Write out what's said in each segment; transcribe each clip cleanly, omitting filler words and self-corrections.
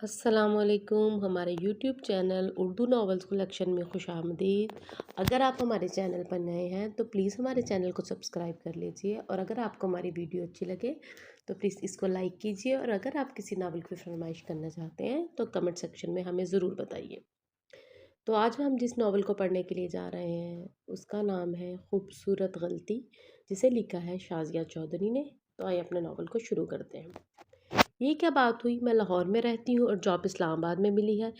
अस्सलामुअलैकुम। हमारे YouTube channel Urdu novels collection में खुशामदीद। अगर आप हमारे चैनल पर नए हैं तो प्लीज़ हमारे चैनल को सब्सक्राइब कर लीजिए, और अगर आपको हमारी वीडियो अच्छी लगे तो प्लीज़ इसको लाइक कीजिए, और अगर आप किसी नावल की फरमाइश करना चाहते हैं तो कमेंट सेक्शन में हमें ज़रूर बताइए। तो आज हम जिस नावल को पढ़ने के लिए जा रहे हैं उसका नाम है खूबसूरत गलती, जिसे लिखा है शाज़िया चौधरी ने। तो आइए अपने नावल को शुरू करते हैं। ये क्या बात हुई, मैं लाहौर में रहती हूँ और जॉब इस्लामाबाद में मिली है।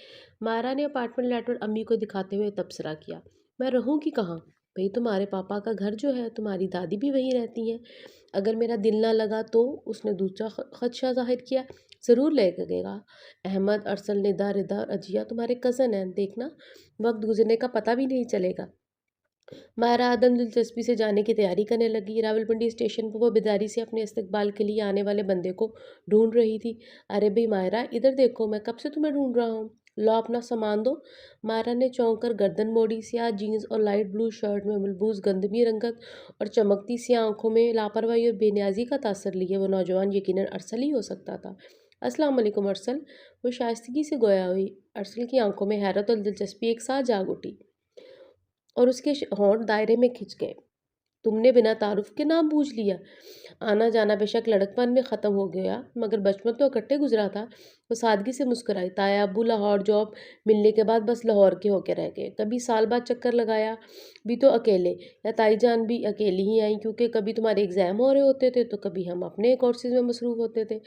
मायरा ने अपार्टमेंट लेटर अम्मी को दिखाते हुए तबसरा किया। मैं रहूँगी कहाँ? भाई तुम्हारे पापा का घर जो है, तुम्हारी दादी भी वहीं रहती हैं। अगर मेरा दिल ना लगा तो? उसने दूसरा खदशा जाहिर किया। ज़रूर लगेगा। अहमद, अरसल, निदा, रिदा और अजिया तुम्हारे कज़न हैं। देखना, वक्त गुजरने का पता भी नहीं चलेगा। मायरा आदम दिलचस्पी से जाने की तैयारी करने लगी। रावलपिंडी स्टेशन पर वो बेदारी से अपने इस्तकबाल के लिए आने वाले बंदे को ढूंढ रही थी। अरे भाई मायरा, इधर देखो, मैं कब से तुम्हें ढूंढ रहा हूँ। लो अपना सामान दो। मायरा ने चौंक कर गर्दन मोड़ी। स्याह जीन्स और लाइट ब्लू शर्ट में मलबूस गंदमी रंगत और चमकती सी आंखों में लापरवाही और बेनियाजी का तासर लिए वो नौजवान यकीनन अरसल ही हो सकता था। अस्सलाम वालेकुम अरसल। वो शाइस्तगी से गोया हुई। अरसल की आंखों में हैरत और दिलचस्पी एक साथ जाग उठी और उसके होंठ दायरे में खिंच गए। तुमने बिना तारुफ के नाम पूछ लिया। आना जाना बेशक लड़कपन में ख़त्म हो गया, मगर बचपन तो इकट्ठे गुजरा था। वो सादगी से मुस्कुराई। ताया अब्बू लाहौर जॉब मिलने के बाद बस लाहौर के होके रह गए। कभी साल बाद चक्कर लगाया भी तो अकेले, या ताई जान भी अकेली ही आई, क्योंकि कभी तुम्हारे एग्ज़ाम हो रहे होते थे तो कभी हम अपने कोर्सेज में मसरूफ़ होते थे,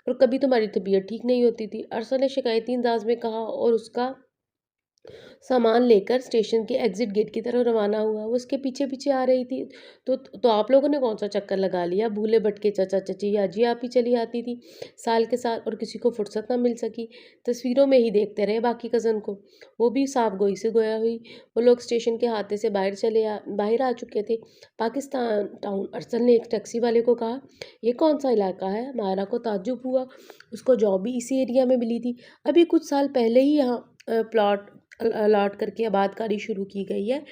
और कभी तुम्हारी तबीयत ठीक नहीं होती थी। अरसद ने शिकायती अंदाज में कहा और उसका सामान लेकर स्टेशन के एग्जिट गेट की तरफ रवाना हुआ। वो उसके पीछे पीछे आ रही थी। तो आप लोगों ने कौन सा चक्कर लगा लिया? भूले भटके चाचा चाची या जी आप ही चली आती थी साल के साल, और किसी को फुर्सत ना मिल सकी। तस्वीरों में ही देखते रहे बाकी कज़न को। वो भी साफ गोई से गोया हुई। वो लोग स्टेशन के हाथे से बाहर आ चुके थे। पाकिस्तान टाउन। अरसल ने एक टैक्सी वाले को कहा, ये कौन सा इलाका है? मायरा को ताज्जुब हुआ। उसको जॉब भी इसी एरिया में मिली थी। अभी कुछ साल पहले ही यहाँ प्लॉट अलॉट करके आबादकारी शुरू की गई है।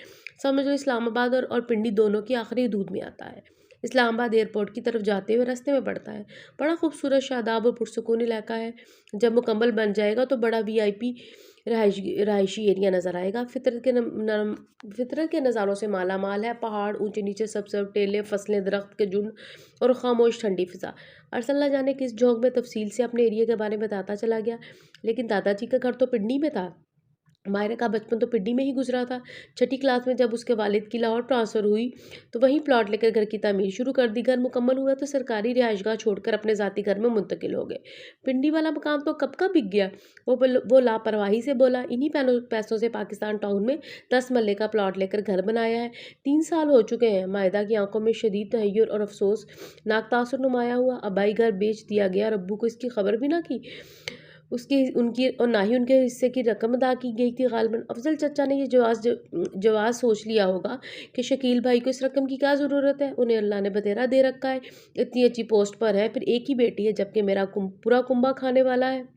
समझ लो इस्लामाबाद और पिंडी दोनों की आखिरी दूध में आता है। इस्लामाबाद एयरपोर्ट की तरफ जाते हुए रास्ते में पड़ता है। बड़ा खूबसूरत, शादाब और पुरसुकून इलाका है। जब मुकम्मल बन जाएगा तो बड़ा वीआईपी रहायशी एरिया नज़र आएगा। फितरत के नज़ारों से माला माल है। पहाड़, ऊंचे नीचे सब टेले, फसलें, दरख्त के झुंड और खामोश ठंडी फिजा। अरसल न जाने किस झोंक में तफसील से अपने एरिया के बारे में बताता चला गया, लेकिन दादाजी का घर तो पिंडी में था। मायरा का बचपन तो पिंडी में ही गुजरा था। छठी क्लास में जब उसके वालिद की लाहौर ट्रांसफ़र हुई तो वहीं प्लॉट लेकर घर की तामीर शुरू कर दी। घर मुकम्मल हुआ तो सरकारी रिहाइशगाह छोड़कर अपने ज़ाती घर में मुंतकिल हो गए। पिंडी वाला मकाम तो कब का बिक गया। वो लापरवाही से बोला। इन्हीं पैसों से पाकिस्तान टाउन में 10 मरले का प्लॉट लेकर घर बनाया है। 3 साल हो चुके हैं। मायदा की आंखों में शदीद तहय्युर और अफसोस नाक तासुर नुमाया हुआ। अबाई घर बेच दिया गया और अब्बू को इसकी खबर भी ना की उसकी उनकी और ना ही उनके हिस्से की रकम अदा की गई थी। गालिबन अफजल चचा ने ये जवाब सोच लिया होगा कि शकील भाई को इस रकम की क्या ज़रूरत है। उन्हें अल्लाह ने बतेरा दे रखा है, इतनी अच्छी पोस्ट पर है, फिर एक ही बेटी है, जबकि मेरा पूरा कुंबा खाने वाला है।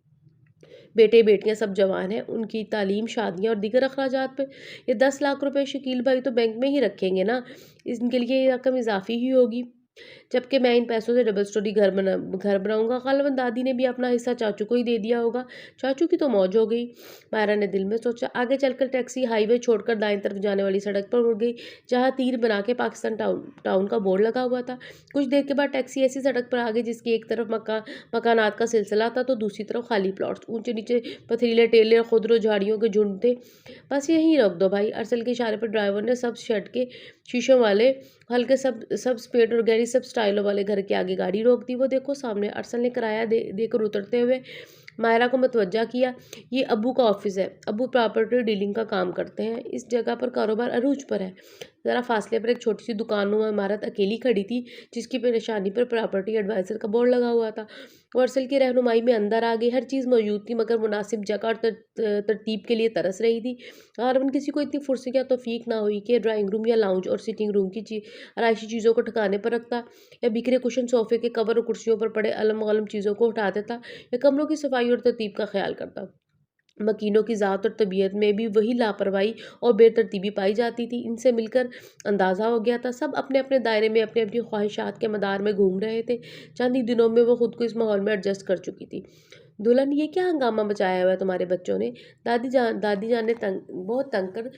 बेटे बेटियां सब जवान हैं। उनकी तालीम, शादियां और दीगर अखराजात पे ये 10 लाख रुपए शकील भाई तो बैंक में ही रखेंगे ना। इनके लिए ये रकम इजाफी ही होगी, जबकि मैं इन पैसों से डबल स्टोरी घर बनाऊंगा। गालिबन दादी ने भी अपना हिस्सा चाचू को ही दे दिया होगा। चाचू की तो मौज हो गई, मायरा ने दिल में सोचा। आगे चलकर टैक्सी हाईवे छोड़कर दाएं तरफ जाने वाली सड़क पर मुड़ गई, जहां तीर बना के पाकिस्तान टाउन का बोर्ड लगा हुआ था। कुछ देर के बाद टैक्सी ऐसी सड़क पर आ गई जिसकी एक तरफ मकानात का सिलसिला था तो दूसरी तरफ खाली प्लॉट्स, ऊंचे नीचे पथरीले टेले और खुदरो झाड़ियों के झुंड थे। बस यहीं रोक दो भाई। अरसल के इशारे पर ड्राइवर ने सब शर्ट के शीशों वाले हल्के सब स्पेड और गहरी सब स्टाइलों वाले घर के आगे गाड़ी रोक दी। वो देखो सामने। अरसल ने किराया देकर उतरते हुए मायरा को मतवज्जा किया। ये अब्बू का ऑफिस है। अब्बू प्रॉपर्टी डीलिंग का काम करते हैं। इस जगह पर कारोबार अरूज पर है। ज़रा फासले पर एक छोटी सी दुकानुमा इमारत अकेली खड़ी थी, जिसकी पेशानी पर प्रॉपर्टी एडवाइज़र का बोर्ड लगा हुआ था। वो अरसल की रहनुमाई में अंदर आ गई। हर चीज़ मौजूद थी, मगर मुनासिब जगह और तरतीब के लिए तरस रही थी। गालिबन किसी को इतनी फुर्सत या तौफीक ना हुई कि ड्राइंग रूम या लाउंज और सिटिंग रूम की आरायशी चीज़ों को ठिकाने पर रखता, या बिखरे कुशन, सोफे के कवर और कुर्सियों पर पड़े अलम गलम चीज़ों को हटा देता, या कमरों की सफाई और तरतीब का ख्याल करता। मकीनों की ज़ात और तबीयत में भी वही लापरवाही और बेतरतीबी पाई जाती थी। इनसे मिलकर अंदाज़ा हो गया था सब अपने अपने दायरे में अपनी अपनी ख्वाहिशात के मदार में घूम रहे थे। चंद ही दिनों में वो खुद को इस माहौल में एडजस्ट कर चुकी थी। दुल्हन ये क्या हंगामा मचाया हुआ है तुम्हारे बच्चों ने। दादी जान ने बहुत तंग कर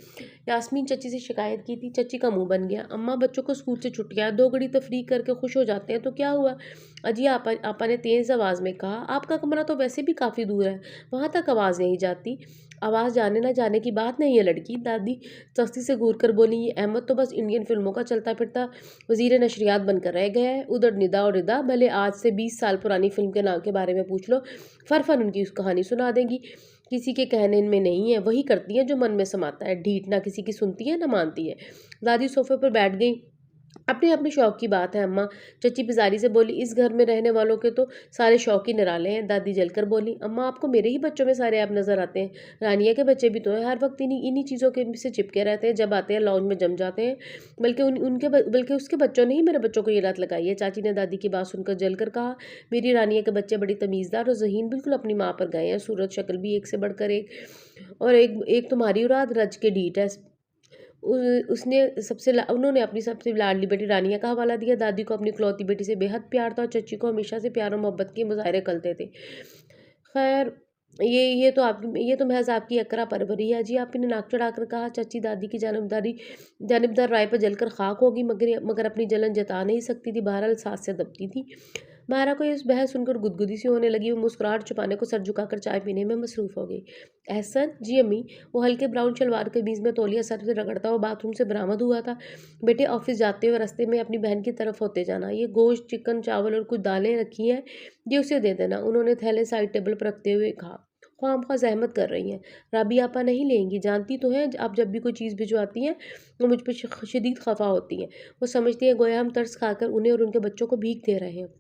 यास्मीन चची से शिकायत की थी। चची का मुंह बन गया। अम्मा बच्चों को स्कूल से छुट्टियां 2 घड़ी तफरीह करके खुश हो जाते हैं तो क्या हुआ। अजी आपा ने तेज आवाज में कहा, आपका कमरा तो वैसे भी काफी दूर है, वहां तक आवाज नहीं जाती। आवाज जाने ना जाने की बात नहीं है लड़की, दादी सख्ती से घूर कर बोली। ये अहमद तो बस इंडियन फिल्मों का चलता फिरता वजीर नशरियात बनकर रह गया है। उधर निदा और रिदा भले आज से 20 साल पुरानी फिल्म के नाम के बारे में पूछ लो, फर उनकी उस कहानी सुना देंगी। किसी के कहने में नहीं है, वही करती है जो मन में समाता है। ढीठ ना किसी की सुनती है ना मानती है। दादी सोफे पर बैठ गई। अपने अपने शौक की बात है अम्मा। चची पिजारी से बोली, इस घर में रहने वालों के तो सारे शौक ही निराले हैं। दादी जलकर बोली, अम्मा आपको मेरे ही बच्चों में सारे ऐप नजर आते हैं। रानिया के बच्चे भी तो हैं, हर वक्त इन्हीं इन्हीं चीज़ों के से चिपके रहते हैं, जब आते हैं लॉन्ज में जम जाते हैं। बल्कि उसके बच्चों ने ही मेरे बच्चों को ये लत लगाई है। चाची ने दादी की बात सुनकर जलकर कहा, मेरी रानिया के बच्चे बड़ी तमीज़दार और ज़हीन बिल्कुल अपनी माँ पर गए हैं। सूरत शक्ल भी एक से बढ़कर एक, और एक तुम्हारी औलाद रज के ढीठ है। उन्होंने अपनी सबसे लाडली बेटी रानिया का हवाला दिया। दादी को अपनी इकलौती बेटी से बेहद प्यार था और चच्ची को हमेशा से प्यार और मोहब्बत के मुजाहरे करते थे। खैर, ये तो महज आपकी अकरा परवरी है। जी आपने नाक चढ़ाकर कहा। चच्ची दादी की जानिबदार राय पर जलकर खाक होगी, मगर मगर अपनी जलन जता नहीं सकती थी। बहरहाल सांस से दबती थी। मायरा को इस बहस सुनकर गुदगुदी सी होने लगी। वो मुस्कुराहट छुपाने को सर झुकाकर चाय पीने में मसरूफ हो गई। एहसन, जी अम्मी। वो हल्के ब्राउन शलवार कमीज में तौलिया सर से रगड़ता हुआ बाथरूम से बरामद हुआ था। बेटे, ऑफिस जाते हुए रास्ते में अपनी बहन की तरफ होते जाना। ये गोश्त, चिकन, चावल और कुछ दालें रखी हैं, ये उसे दे देना। उन्होंने थैले साइड टेबल पर रखते हुए कहा। ख्वामख्वाह जहमत कर रही हैं। राबी आपा नहीं लेंगी, जानती तो हैं आप जब भी कोई चीज़ भिजवाती हैं वो मुझ पर शदीद खफा होती हैं। वो समझती हैं गोया हम तरस खाकर उन्हें और उनके बच्चों को भीख दे रहे हैं।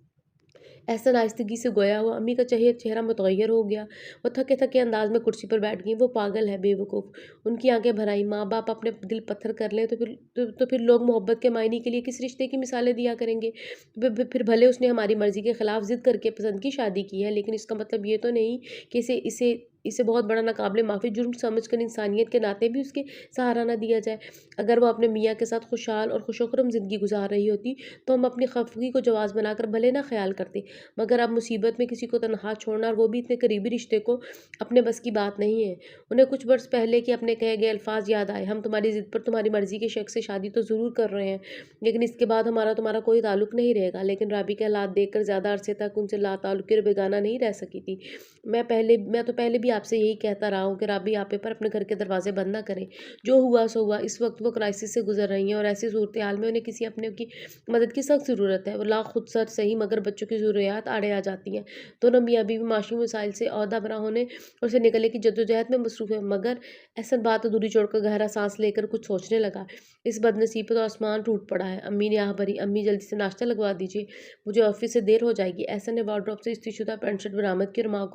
एहसन आहिस्तगी से गोया हुआ। अम्मी का चेहरा मुतगैर हो गया। वो थके थके अंदाज में कुर्सी पर बैठ गई। वो पागल है, बेवकूफ़। उनकी आंखें भर आईं। माँ बाप अपने दिल पत्थर कर लें तो फिर लोग मोहब्बत के मायने के लिए किस रिश्ते की मिसालें दिया करेंगे। फिर भले उसने हमारी मर्जी के खिलाफ जिद करके पसंद की शादी की है, लेकिन इसका मतलब ये तो नहीं कि इसे बहुत बड़ा नाकाबिले माफ़ी जुर्म समझकर इंसानियत के नाते भी उसके सहारा ना दिया जाए। अगर वो अपने मियाँ के साथ खुशहाल और खुशोखरम ज़िंदगी गुजार रही होती तो हम अपनी खफगी को जवाज़ बनाकर भले ना ख्याल करते, मगर अब मुसीबत में किसी को तनहा छोड़ना और वो भी इतने करीबी रिश्ते को अपने बस की बात नहीं है। उन्हें कुछ वर्ष पहले के अपने कहे गए अल्फाज याद आए, हम तुम्हारी ज़िद पर तुम्हारी मर्जी के शख्स से शादी तो ज़रूर कर रहे हैं, लेकिन इसके बाद हमारा तुम्हारा कोई ताल्लुक नहीं रहेगा। लेकिन राबी के हालात देखकर ज़्यादा अरसे तक उनसे लाताल्लुक़ और बेगाना नहीं रह सकी थी। मैं तो पहले भी आपसे यही कहता रहा हूँ कि राबी आपे पर अपने घर के दरवाजे बंद ना करें। जो हुआ सो हुआ। इस वक्त वो क्राइसिस से गुजर रही हैं और ऐसी सूरत हाल में उन्हें किसी अपने की मदद की सख्त ज़रूरत है। वो ला खुद सर सही, मगर बच्चों की ज़रूरियात आड़े आ जाती हैं। दोनों मियाँ बीवी माशी मसाइल से ओहदा बरा होने और से निकलने की जद्दोजहद में मसरूफ़ है। मगर एहसन बात अधूरी छोड़कर गहरा सांस लेकर कुछ सोचने लगा। इस बदनसीब पर तो आसमान टूट पड़ा है। अम्मी ने आह भरी, अम्मी जल्दी से नाश्ता लगवा दीजिए, मुझे ऑफिस से देर हो जाएगी। एहसन ने वार्डरोब से इस्तीशुदा पैंट शर्ट बरामद की और माँ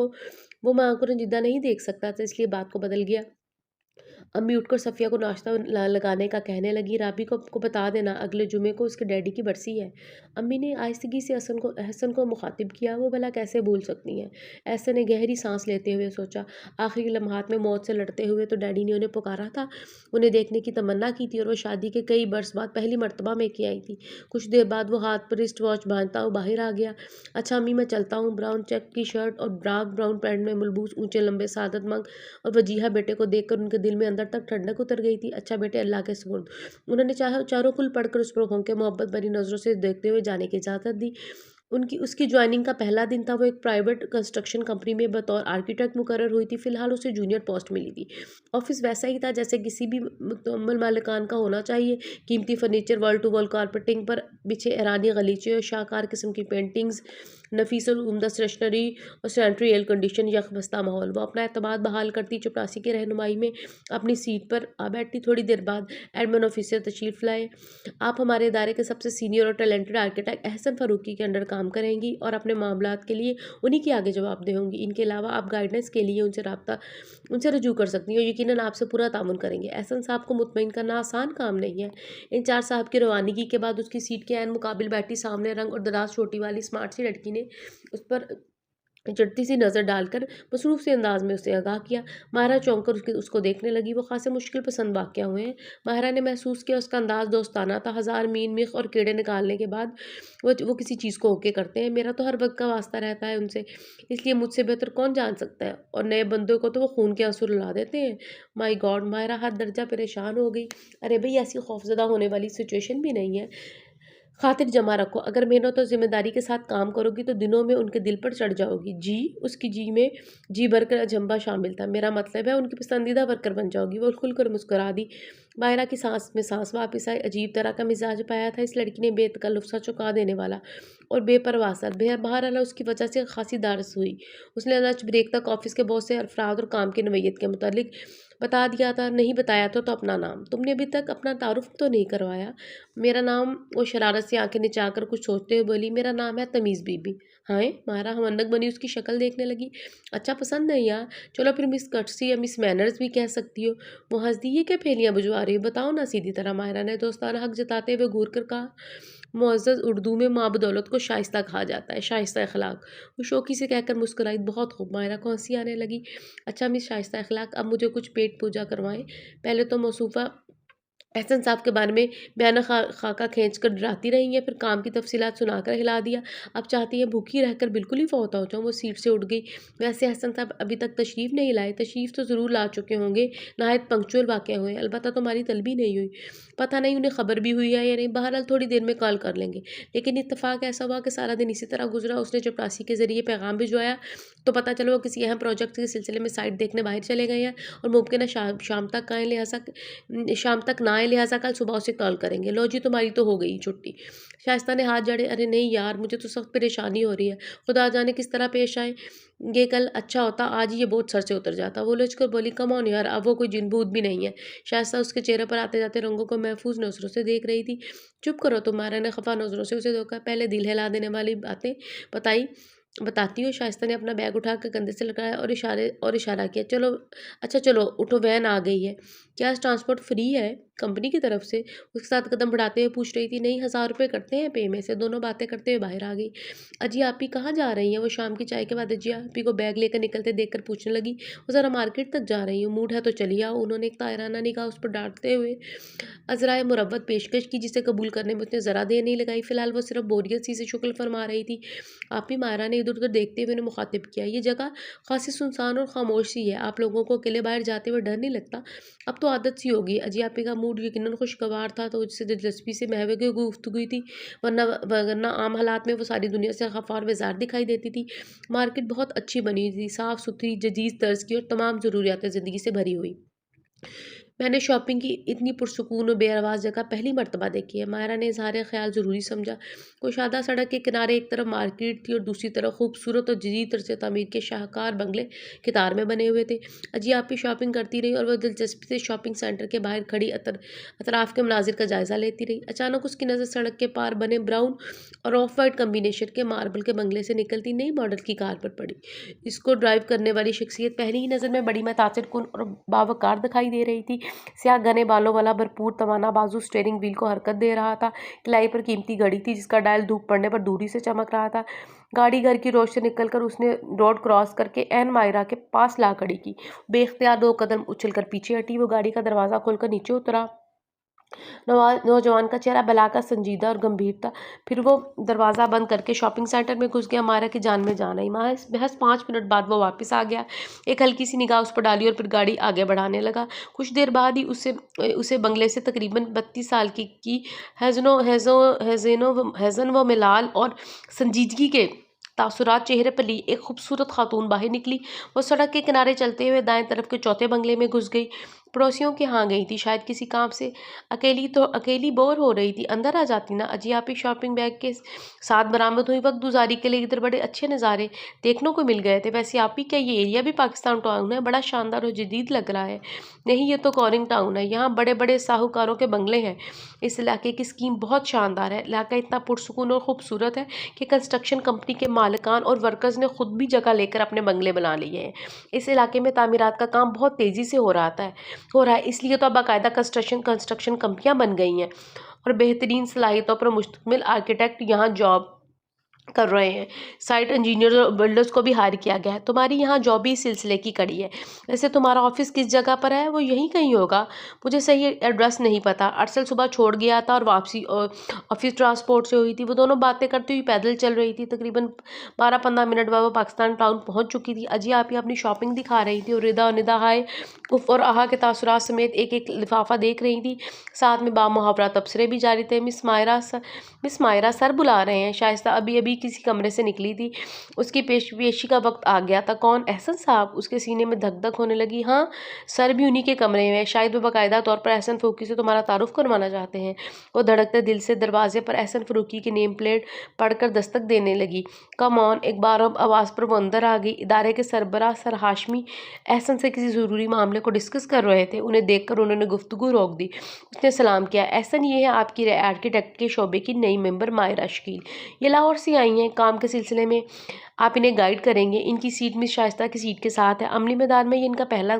को रंजीदा नहीं देख सकता था, इसलिए बात को बदल गया। अम्मी उठकर सफ़िया को नाश्ता लगाने का कहने लगी, राबी को बता देना अगले जुमे को उसके डैडी की बरसी है। अम्मी ने आहिस्तगी से एहसन को मुखातिब किया। वो भला कैसे भूल सकती हैं। एहसन ने गहरी सांस लेते हुए सोचा, आखिरी लम्हात में मौत से लड़ते हुए तो डैडी ने उन्हें पुकारा था, उन्हें देखने की तमन्ना की थी और वो शादी के कई बरस बाद पहली मरतबा में की आई थी। कुछ देर बाद वो हाथ पर रिस्ट वॉच बांधता हुआ बाहर आ गया। अच्छा अम्मी, मैं चलता हूँ। ब्राउन चेक की शर्ट और डार्क ब्राउन पैंट में मलबूस ऊंचे लंबे सादतमंद और वजीहा बेटे को देखकर उनके दिल में अंदर तक ठंडक उतर गई थी। अच्छा बेटे, अल्लाह के सुपुर्द। उन्होंने चारों कुल पढ़कर उस पर होंके मोहब्बत भरी नज़रों से देखते हुए जाने की इजाज़त दी। उसकी ज्वाइनिंग का पहला दिन था। वो एक प्राइवेट कंस्ट्रक्शन कंपनी में बतौर आर्किटेक्ट मुकर्रर हुई थी। फिलहाल उसे जूनियर पोस्ट मिली थी। ऑफिस वैसा ही था जैसे किसी भी मुकम्मल मालिकान का होना चाहिए। कीमती furniture, wall to wall carpeting पर बिछे ईरानी गलीचे और शाहकार किस्म की पेंटिंग्स, नफीस और उम्दा स्टेशनरी और सैनिटरी एयर कंडीशन यकबस्ता माहौल। वो अपना एतमाद बहाल करती चपरासी की रहनुमाई में अपनी सीट पर आ बैठी। थोड़ी देर बाद एडमिन ऑफिसर तशरीफ लाए। आप हमारे इदारे के सबसे सीनियर और टैलेंटेड आर्किटेक्ट एहसन फारूकी के अंडर काम करेंगी और अपने मामलात के लिए उन्हीं के आगे जवाबदेह होंगी। इनके अलावा आप गाइडेंस के लिए उनसे रजू कर सकती हैं और यकीनन आपसे पूरा तामुन करेंगे। एहसन साहब को मुतमईन करना आसान काम नहीं है। इंचार्ज साहब की रवानगी के बाद उसकी सीट के ऐन मुकाबिल बैठी सामने रंग और दराज चोटी वाली स्मार्ट सी लड़की ने उस पर चिढ़ती सी नज़र डालकर मसरूफ़ से अंदाज में उसे आगाह किया। माहिरा चौंक कर उसको देखने लगी। वो ख़ासे मुश्किल पसंद वाक़या हुए हैं। माहिरा ने महसूस किया उसका अंदाज़ दोस्ताना था। हज़ार मीन मिख और कीड़े निकालने के बाद वो किसी चीज़ को ओके करते हैं। मेरा तो हर वक़्त का वास्ता रहता है उनसे, इसलिए मुझसे बेहतर कौन जान सकता है, और नए बंदों को तो वो खून के आँसू रुला देते हैं। My God! माहिरा हद दर्जा परेशान हो गई। अरे भई, ऐसी खौफ़ज़दा होने वाली सिचुएशन भी नहीं है। खातिर जमा रखो, अगर मेहनत और ज़िम्मेदारी के साथ काम करोगी तो दिनों में उनके दिल पर चढ़ जाओगी। जी, उसकी जी में जी भरकर अजंबा शामिल था। मेरा मतलब है उनकी पसंदीदा वर्कर बन जाओगी। वो खुलकर मुस्कुरा दी। मायरा की सांस में सांस वापस आई। अजीब तरह का मिजाज पाया था इस लड़की ने, बेतकल्लुफ़ सा चौंका देने वाला और बेपरवाह सा। बहरहाल उसकी वजह से खासी दारस हुई। उसने लंच ब्रेक तक ऑफिस के बहुत से अफराद और काम की नोयत के मुतालिक बता दिया था। नहीं बताया तो अपना नाम तुमने अभी तक अपना तारुफ तो नहीं करवाया। मेरा नाम, वो शरारत से आंखें निचाकर कुछ सोचते हुए बोली, मेरा नाम है तमीज़ बीबी। हाँ, मारा हमनक बनी उसकी शक्ल देखने लगी। अच्छा, पसंद नहीं यार। चलो फिर मिस कर्टसी या मिस मैनर्स भी कह सकती हो। वो हंस दी। ये क्या फेलियाँ बुझवा रही हो, बताओ ना सीधी तरह। मायरा ने दोस्ताना हक जताते हुए घूर कर कहा। मुअज़्ज़ज़, उर्दू में माँ बदौलत को शाइस्ता कहा जाता है, शाइस्ता अखलाक। वो शौकी से कहकर मुस्कुराई। बहुत खूब। मायरा को हंसी आने लगी। अच्छा मिस शाइस्ता अखलाक, अब मुझे कुछ पेट पूजा करवाएं। पहले तो मौसूफ़ा एहसन साहब के बारे में बयान खाका खींच कर डराती रही हैं, फिर काम की तफसीलात सुनाकर हिला दिया। अब चाहती है भूखी रहकर बिल्कुल ही फौत हो जाऊँ। वो सीट से उठ गई। वैसे एहसन साहब अभी तक तशरीफ़ नहीं लाए। तशरीफ़ तो ज़रूर ला चुके होंगे, नहायत पंक्चुअल वाक़या हुए, अलबत्ता तुम्हारी तलबी नहीं हुई। पता नहीं उन्हें खबर भी हुई है या नहीं। बहरहाल थोड़ी देर में कॉल कर लेंगे। लेकिन इत्तेफ़ाक ऐसा हुआ कि सारा दिन इसी तरह गुजरा। उसने चपरासी के ज़रिए पैगाम भिजवाया तो पता चला वो किसी अहम प्रोजेक्ट के सिलसिले में साइट देखने बाहर चले गए हैं, और मुमकिन है शाम तक आए, लिहाजा शाम तक ना आए, लिहाजा कल सुबह उसे कॉल करेंगे। लो जी, तुम्हारी तो हो गई छुट्टी। शाइस्ता ने हाथ जड़े। अरे नहीं यार, मुझे तो सख्त परेशानी हो रही है। खुदा जाने किस तरह पेश आए। ये कल अच्छा होता, आज ही ये बोझ सर से उतर जाता। वो लचकर बोली, कम ऑन यार, अब वो कोई जिन भूत भी नहीं है। शाइस्ता उसके चेहरे पर आते जाते रंगों को महफूज नजरों से देख रही थी। चुप करो, तुम्हारा ने खफा नजरों से उसे धोखा। पहले दिल हिला देने वाली बातें बताई बताती हो। शाइस्ता ने अपना बैग उठाकर कंधे से लगाया और इशारा किया। चलो, अच्छा चलो उठो, वैन आ गई है। क्या ट्रांसपोर्ट फ्री है कंपनी की तरफ से? उसके साथ कदम बढ़ाते हुए पूछ रही थी। नहीं, 1000 रुपये करते हैं पे में से। दोनों बातें करते हुए बाहर आ गई। अजी आप ही कहाँ जा रही हैं? वो शाम की चाय के बाद अजी आप ही को बैग लेकर निकलते देखकर पूछने लगी। वो ज़रा मार्केट तक जा रही हूँ, मूड है तो चली आओ। उन्होंने एक तायराना निगाह उस पर डांटते हुए अज़राए मुरव्वत पेशकश की, जिसे कबूल करने में उसने ज़रा देर नहीं लगाई। फिलहाल वो सिर्फ बोरियत सी से शुक्ल फरमा रही थी। आप ही, मायरा ने इधर उधर देखते हुए उन्हें मुखातिब किया। ये जगह खासी सुनसान और खामोश सी है। आप लोगों को अकेले बाहर जाते हुए डर नहीं लगता? अब तो आदत सी होगी। अजी आपी का मूड यकीनन खुशगवार था, तो उससे दिलचस्पी से महवे की गुफ्तगू थी, वरना आम हालात में वो सारी दुनिया से खफार बेजार दिखाई देती थी। मार्केट बहुत अच्छी बनी थी, साफ़ सुथरी, जदीद तर्ज की और तमाम ज़रूरियात ज़िंदगी से भरी हुई। मैंने शॉपिंग की इतनी पुरसुकून और बेआवाज़ जगह पहली मर्तबा देखी है। मायरा ने इज़हार ख़्याल ज़रूरी समझा। कुशादा सड़क के किनारे एक तरफ मार्केट थी और दूसरी तरफ खूबसूरत और जदीद तरह से तामीर के शाहकार बंगले कतार में बने हुए थे। अजी आप भी शॉपिंग करती रही और वह दिलचस्पी से शॉपिंग सेंटर के बाहर खड़ी अतराफ़ के मनाजिर का जायज़ा लेती रही। अचानक उसकी नज़र सड़क के पार बने ब्राउन और ऑफ वाइट कम्बिनेशन के मार्बल के बंगले से निकलती नई मॉडल की कार पर पड़ी। इसको ड्राइव करने वाली शख्सियत पहली ही नज़र में बड़ी मुतासिर कुन और बावकार दिखाई दे रही थी। स्याह घने बालों वाला भरपूर तवाना बाजू स्टीयरिंग व्हील को हरकत दे रहा था। किलाई पर कीमती घड़ी थी, जिसका डायल धूप पड़ने पर दूरी से चमक रहा था। गाड़ी घर की रोड से निकलकर उसने रोड क्रॉस करके एन मायरा के पास ला खड़ी की। बेख्तियार 2 कदम उछलकर पीछे हटी। वो गाड़ी का दरवाज़ा खोलकर नीचे उतरा। नौजवान का चेहरा भलाकर संजीदा और गंभीर था। फिर वो दरवाज़ा बंद करके शॉपिंग सेंटर में घुस गया। मायरा की जान में जान आई। महज 5 मिनट बाद वो वापस आ गया। एक हल्की सी निगाह उस पर डाली और फिर गाड़ी आगे बढ़ाने लगा। कुछ देर बाद ही उसे बंगले से तकरीबन 32 साल की हैज़न व मिलाल और संजीदगी के तासुरात चेहरे पर ली एक खूबसूरत खातून बाहर निकली। वो सड़क के किनारे चलते हुए दाएं तरफ के चौथे बंगले में घुस गई। पड़ोसियों के यहाँ गई थी, शायद किसी काम से। अकेली बोर हो रही थी, अंदर आ जाती ना। अजी आप ही शॉपिंग बैग के साथ बरामद हुई। वक्त गुजारी के लिए इधर बड़े अच्छे नज़ारे देखने को मिल गए थे। वैसे आप ही, क्या ये एरिया भी पाकिस्तान टाउन है? बड़ा शानदार और जदीद लग रहा है। नहीं, ये तो कॉरिंग टाउन है। यहाँ बड़े बड़े साहूकारों के बंगले हैं। इस इलाके की स्कीम बहुत शानदार है। इलाका इतना पुरसुकून और खूबसूरत है कि कंस्ट्रक्शन कंपनी के मालिकान और वर्कर्स ने खुद भी जगह लेकर अपने बंगले बना लिए हैं। इस इलाके में तामीरात का काम बहुत तेज़ी से हो रहा है, इसलिए तो अब बाकायदा कंस्ट्रक्शन कंपनियां बन गई हैं और बेहतरीन सलाहियतों पर मुश्तमिल आर्किटेक्ट यहाँ जॉब कर रहे हैं। साइट इंजीनियर और बिल्डर्स को भी हायर किया गया है। तुम्हारी यहाँ जॉब भी इस सिलसिले की कड़ी है। वैसे तुम्हारा ऑफिस किस जगह पर है? वो यहीं कहीं होगा। मुझे सही एड्रेस नहीं पता। अरसल सुबह छोड़ गया था और वापसी ऑफिस ट्रांसपोर्ट से हुई थी। वो दोनों बातें करती हुई पैदल चल रही थी। तकरीबन 12-15 मिनट बाद वो पाकिस्तान टाउन पहुंच चुकी थी। अजी आप ही अपनी शॉपिंग दिखा रही थी और रिदा और निदा हाय उफ और आहा के तासुरात समेत एक एक लिफाफा देख रही थी। साथ में बामुहावरा तबसरे भी जारी थे। मिस मायरा सर बुला रहे हैं। शाइस्ता अभी अभी किसी कमरे से निकली थी। उसकी पेशी का वक्त आ गया था। कौन? एहसन साहब। उसके सीने में धक धक होने लगी। हाँ, सर भी उन्हीं के कमरे में। शायद वो बाकायदा तौर पर एहसन फरूकी से तुम्हारा तारुफ करवाना चाहते हैं। वो धड़कते दिल से दरवाजे पर एहसन फरूकी की नेम प्लेट पढ़कर दस्तक देने लगी। Come on. एक बार अब आवाज़ पर वो अंदर आ गई। इदारे के सरबराह सर हाशमी एहसन से किसी ज़रूरी मामले को डिस्कस कर रहे थे। उन्हें देखकर उन्होंने गुफ्तगू रोक दी। उसने सलाम किया। एहसन, ये है आपकी आर्किटेक्ट के शोबे की नई मेंबर मायरा शकील। ये लाहौर से आई हैं काम के सिलसिले में। आप इन्हें गाइड करेंगे। इनकी सीट मिस शाइस्ता की सीट के साथ है। अमली मैदान में ये इनका पहला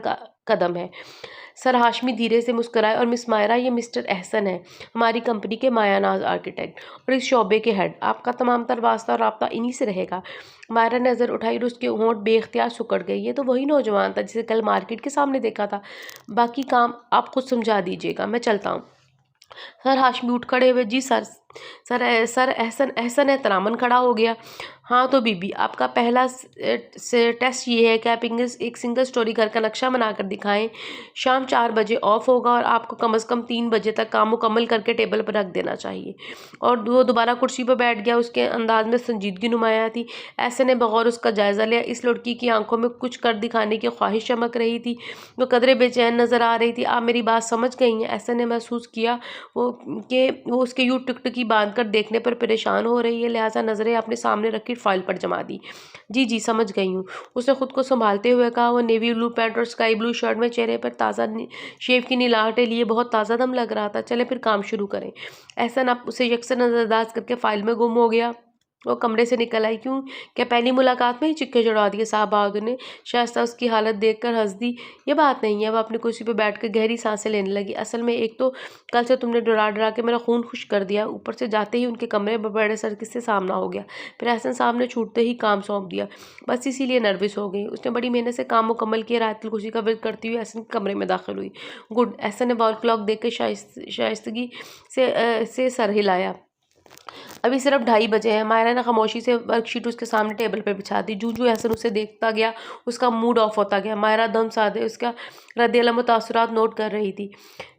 कदम है। सर हाशमी धीरे से मुस्कुराए। और मिस मायरा, ये मिस्टर एहसन है, हमारी कंपनी के मायानाज आर्किटेक्ट और इस शोबे के हेड। आपका तमाम तर वास्ता और राब्ता इन्हीं से रहेगा। मायरा ने नज़र उठाई और उसके होंठ बेख्तियार सुकड़ गई। ये तो वही नौजवान था जिसे कल मार्केट के सामने देखा था। बाकी काम आप खुद समझा दीजिएगा, मैं चलता हूँ। सर हाशमी उठ खड़े हुए। जी सर। सर एहसन एहतरामन खड़ा हो गया। हाँ तो बीबी, आपका पहला से टेस्ट ये है कि आप एक सिंगल स्टोरी घर का नक्शा बनाकर दिखाएं। शाम 4 बजे ऑफ होगा और आपको कम से कम 3 बजे तक काम मुकम्मल करके टेबल पर रख देना चाहिए। और वो दोबारा कुर्सी पर बैठ गया। उसके अंदाज में संजीदगी नुमाया थी। ऐसे ने बगौर उसका जायज़ा लिया। इस लड़की की आंखों में कुछ कर दिखाने की ख्वाहिश चमक रही थी। वो कदरे बेचैन नज़र आ रही थी। आप मेरी बात समझ गई हैं? ऐसे ने महसूस किया वो उसके यूँ टिकटिकी बांध कर देखने पर परेशान हो रही है, लिहाजा नज़रें अपने सामने रखी फाइल पर जमा दी। जी समझ गई हूँ, उसने खुद को संभालते हुए कहा। वो नेवी ब्लू पैंट और स्काई ब्लू शर्ट में चेहरे पर ताज़ा शेव की नीलाहटें लिए बहुत ताज़ा दम लग रहा था। चले फिर काम शुरू करें। एहसन आप उसे यकसर नज़रअंदाज करके फाइल में गुम हो गया। वो कमरे से निकल आई। क्यों, क्या पहली मुलाकात में ही चिक्के चढ़ा दिए? साहब बहादुर ने शाइस्ता उसकी हालत देखकर हंस दी। ये बात नहीं है। वह अपनी कुर्सी पर बैठकर गहरी सांसें लेने लगी। असल में एक तो कल से तुमने डरा के मेरा खून खुश कर दिया, ऊपर से जाते ही उनके कमरे में बड़े सर्किस से सामना हो गया। फिर एहसन साहब ने छूटते ही काम सौंप दिया। बस इसीलिए नर्वस हो गई। उसने बड़ी मेहनत से काम मुकम्मल किया। रायतुल कुर्सी का विद करती हुई एहसन के कमरे में दाखिल हुई। गुड। एहसन ने वॉल क्लॉक देख कर शाइस्तगी से सर हिलाया। अभी सिर्फ 2:30 बजे हैं। मायरा ने खामोशी से वर्कशीट उसके सामने टेबल पर बिछा दी। जूं एहसन उसे देखता गया, उसका मूड ऑफ होता गया। मायरा दम साधे उसका रद्द-ए-अमल मुतासरात नोट कर रही थी।